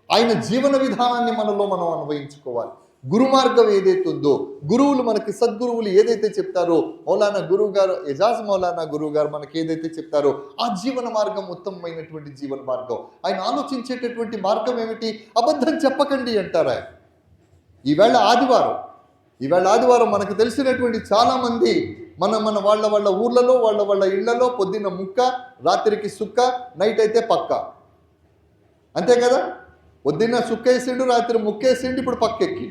Speaker 1: ఆయన జీవన విధానాన్ని మనలో మనం అన్వయించుకోవాలి. గురు మార్గం ఏదైతే ఉందో, గురువులు మనకి సద్గురువులు ఏదైతే చెప్తారో, మౌలానా గురువు గారు, ఎజాజ్ మౌలానా గురువు గారు మనకి ఏదైతే చెప్తారో ఆ జీవన మార్గం ఉత్తమమైనటువంటి జీవన మార్గం. ఆయన ఆలోచించేటటువంటి మార్గం ఏమిటి? అబద్ధం చెప్పకండి అంటారు ఆయన. ఈవేళ ఆదివారం మనకు తెలిసినటువంటి చాలామంది మన వాళ్ళ ఊర్లలో వాళ్ళ ఇళ్లలో పొద్దున్న ముక్క, రాత్రికి సుక్క, నైట్ అయితే పక్క. అంతే కదా? పొద్దున్న సుక్కేసిండు, రాత్రి ముక్కేసిండు, ఇప్పుడు పక్కెక్కి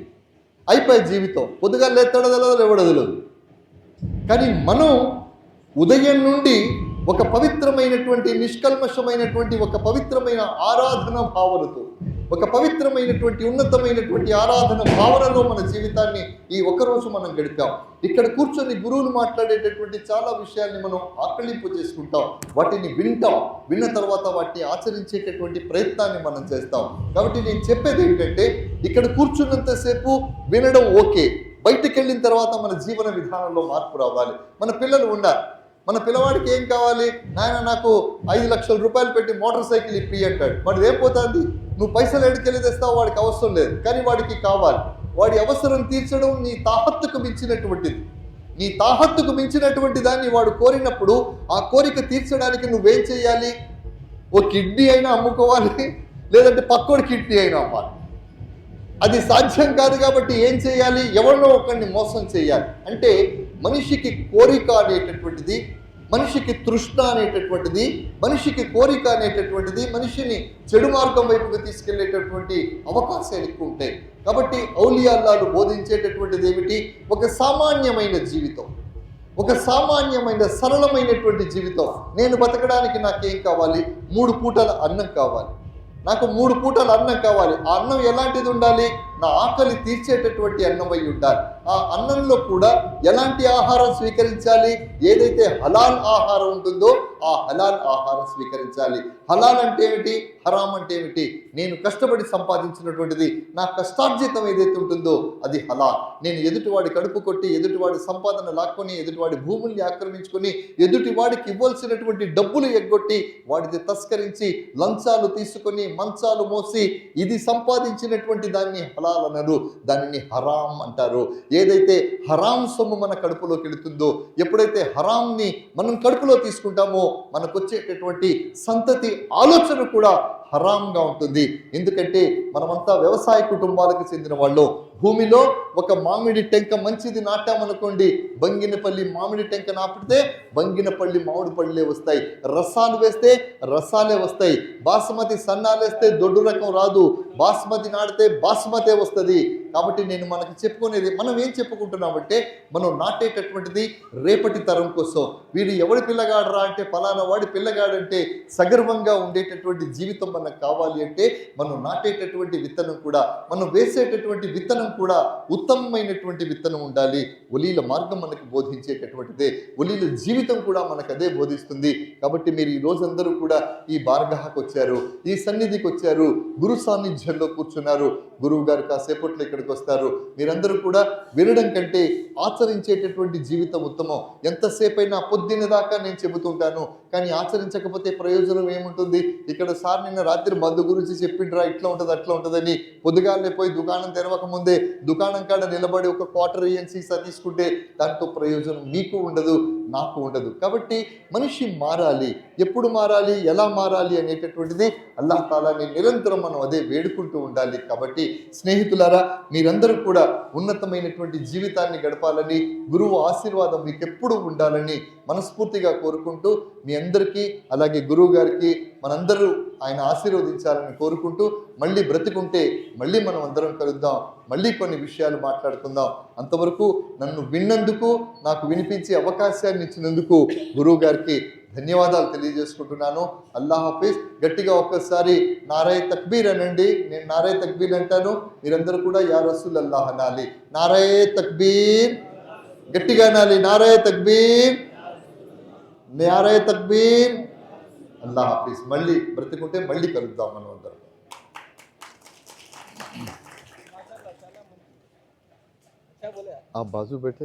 Speaker 1: అయిపోయి జీవితం. పొద్దుగా లేస్తాడో తెలియదు, లేవడో తెలియదు. కానీ మనం ఉదయం నుండి ఒక పవిత్రమైనటువంటి నిష్కల్మషమైనటువంటి ఒక పవిత్రమైన ఆరాధన భావనతో, ఒక పవిత్రమైనటువంటి ఉన్నతమైనటువంటి ఆరాధన భావనలో మన జీవితాన్ని ఈ ఒక్కరోజు మనం గడిపాం. ఇక్కడ కూర్చొని గురువులు మాట్లాడేటటువంటి చాలా విషయాల్ని మనం ఆకళింపు చేసుకుంటాం, వాటిని వింటాం, విన్న తర్వాత వాటిని ఆచరించేటటువంటి ప్రయత్నాన్ని మనం చేస్తాం. కాబట్టి నేను చెప్పేది ఏంటంటే, ఇక్కడ కూర్చున్నంతసేపు వినడం ఓకే, బయటకు వెళ్ళిన తర్వాత మన జీవన విధానంలో మార్పు రావాలి. మన పిల్లలు ఉన్నారు, మన పిల్లవాడికి ఏం కావాలి? నాయన నాకు 5 లక్షల రూపాయలు పెట్టి మోటార్ సైకిల్ ఇప్పి అంటాడు. వాడు ఏం పోతుంది? నువ్వు పైసలు ఎడికెళ్ళి తెస్తావు, వాడికి అవసరం లేదు, కానీ వాడికి కావాలి. వాడి అవసరం తీర్చడం నీ తాహత్తుకు మించినటువంటిది. నీ తాహత్తుకు మించినటువంటి దాన్ని వాడు కోరినప్పుడు ఆ కోరిక తీర్చడానికి నువ్వేం చేయాలి? ఓ కిడ్నీ అయినా అమ్ముకోవాలి, లేదంటే పక్కోడి కిడ్నీ అయినా అమ్మాలి. అది సాధ్యం కాదు. కాబట్టి ఏం చేయాలి? ఎవరినో ఒకరిని మోసం చేయాలి. అంటే మనిషికి కోరిక అనేటటువంటిది, మనిషికి తృష్ణ అనేటటువంటిది, మనిషికి కోరిక అనేటటువంటిది మనిషిని చెడు మార్గం వైపుకు తీసుకెళ్లేటటువంటి అవకాశాలు ఎక్కువ ఉంటాయి. కాబట్టి ఔలియాల్లాలు బోధించేటటువంటిది ఏమిటి? ఒక సామాన్యమైన జీవితం, ఒక సామాన్యమైన సరళమైనటువంటి జీవితం. నేను బతకడానికి నాకేం కావాలి? 3 పూటల అన్నం కావాలి. నాకు 3 పూటల అన్నం కావాలి. ఆ అన్నం ఎలాంటిది ఉండాలి? నా ఆకలి తీర్చేటటువంటి అన్నం అయి ఉండాలి. ఆ అన్నంలో కూడా ఎలాంటి ఆహారం స్వీకరించాలి? ఏదైతే హలాల్ ఆహారం ఉంటుందో ఆ హలాల్ ఆహారం స్వీకరించాలి. హలాల్ అంటే ఏమిటి? హరాం అంటే ఏమిటి? నేను కష్టపడి సంపాదించినటువంటిది, నా కష్టార్జితం ఏదైతే ఉంటుందో అది హలాల్. నేను ఎదుటివాడి కడుపు కొట్టి, ఎదుటివాడి సంపాదన లాక్కొని, ఎదుటివాడి భూముల్ని ఆక్రమించుకొని, ఎదుటివాడికి ఇవ్వాల్సినటువంటి డబ్బులు ఎగ్గొట్టి, వాడిని తస్కరించి, లంచాలు తీసుకొని, మంచాలు మోసి, ఇది సంపాదించినటువంటి దాన్ని హలాల్ అనరు, దానిని హరాం అంటారు. ఏదైతే హరాం సొమ్ము మన కడుపులోకి వెళుతుందో, ఎప్పుడైతే హరాంని మనం కడుపులో తీసుకుంటామో మనకు వచ్చేటటువంటి సంతతి ఆలోచన కూడా హరాంగా ఉంటుంది. ఎందుకంటే మనమంతా వ్యవసాయ కుటుంబాలకు చెందిన వాళ్ళు. భూమిలో ఒక మామిడి టెంక మంచిది నాటామనుకోండి, బంగినపల్లి మామిడి టెంక నాపితే బంగినపల్లి మామిడి పళ్ళే వస్తాయి. రసాలు వేస్తే రసాలే వస్తాయి. బాస్మతి సన్నాలు వేస్తే దొడ్డు రకం రాదు, బాస్మతి నాటితే బాస్మతే వస్తుంది. కాబట్టి నేను మనకు చెప్పుకునేది, మనం ఏం చెప్పుకుంటున్నామంటే, మనం నాటేటటువంటిది రేపటి తరం కోసం. వీడు ఎవడి పిల్లగాడరా అంటే ఫలానా వాడి పిల్లగాడంటే సగర్వంగా ఉండేటటువంటి జీవితం మనకు కావాలి అంటే మనం నాటేటటువంటి విత్తనం కూడా, మనం వేసేటటువంటి విత్తనం కూడా ఉత్తమమైనటువంటి విత్తనం ఉండాలి. ఒలీల మార్గం మనకు బోధించేటటువంటిదే, ఒలీల జీవితం కూడా మనకు అదే బోధిస్తుంది. కాబట్టి మీరు ఈ రోజందరూ కూడా ఈ బార్గహాకు వచ్చారు, ఈ సన్నిధికి వచ్చారు, గురు సాన్నిధ్యంలో కూర్చున్నారు. గురువు గారు కాసేపట్లో ఇక్కడికి వస్తారు. మీరందరూ కూడా వినడం కంటే ఆచరించేటటువంటి జీవితం ఉత్తమం. ఎంతసేపైనా పొద్దున్న దాకా నేను చెబుతుంటాను, కానీ ఆచరించకపోతే ప్రయోజనం ఏముంటుంది? ఇక్కడ సార్ నిన్న రాత్రి మందు గురించి చెప్పిండ్రా, ఇట్లా ఉంటుంది అట్లా ఉంటుందని, పొద్దుగాలే పోయి దుకాణం తెరవక ముందే దుకాణం కాడ నిలబడి ఒక క్వార్టర్ సీసా తీసుకుంటే దాంతో ప్రయోజనం మీకు ఉండదు. నాకు ఉండదు. కాబట్టి మనిషి మారాలి. ఎప్పుడు మారాలి, ఎలా మారాలి అనేటటువంటిది అల్లాహ్ తాలాని నిరంతరం మనం అదే వేడుకుంటూ ఉండాలి. కాబట్టి స్నేహితులారా, మీరందరూ కూడా ఉన్నతమైనటువంటి జీవితాన్ని గడపాలని, గురువు ఆశీర్వాదం మీకు ఎప్పుడు ఉండాలని మనస్ఫూర్తిగా కోరుకుంటూ, మీ అందరికీ అలాగే గురువు గారికి మనందరూ ఆయన ఆశీర్వదించాలని కోరుకుంటూ, మళ్ళీ బ్రతికుంటే మళ్ళీ మనం అందరం కలుద్దాం, మళ్ళీ కొన్ని విషయాలు మాట్లాడుకుందాం. అంతవరకు నన్ను విన్నందుకు, నాకు వినిపించే అవకాశాన్ని ఇచ్చినందుకు గురువు గారికి ధన్యవాదాలు తెలియజేసుకుంటున్నాను. అల్లాహ్ హాఫీజ్. గట్టిగా ఒక్కసారి నారాయ తక్బీర్ అనండి. నేను నారాయ తక్బీర్ అంటాను, మీరందరూ కూడా యా రసూల్ అల్లాహ్ అనాలి. నారాయ తక్బీర్, గట్టిగా అనాలి. నారాయ తక్బీర్, నారాయ తక్బీర్. అల్లాహ్ హాఫీజ్. మళ్ళీ బ్రతికుంటే మళ్ళీ కలుద్దాం మనం అందరం. आप बाजू बैठे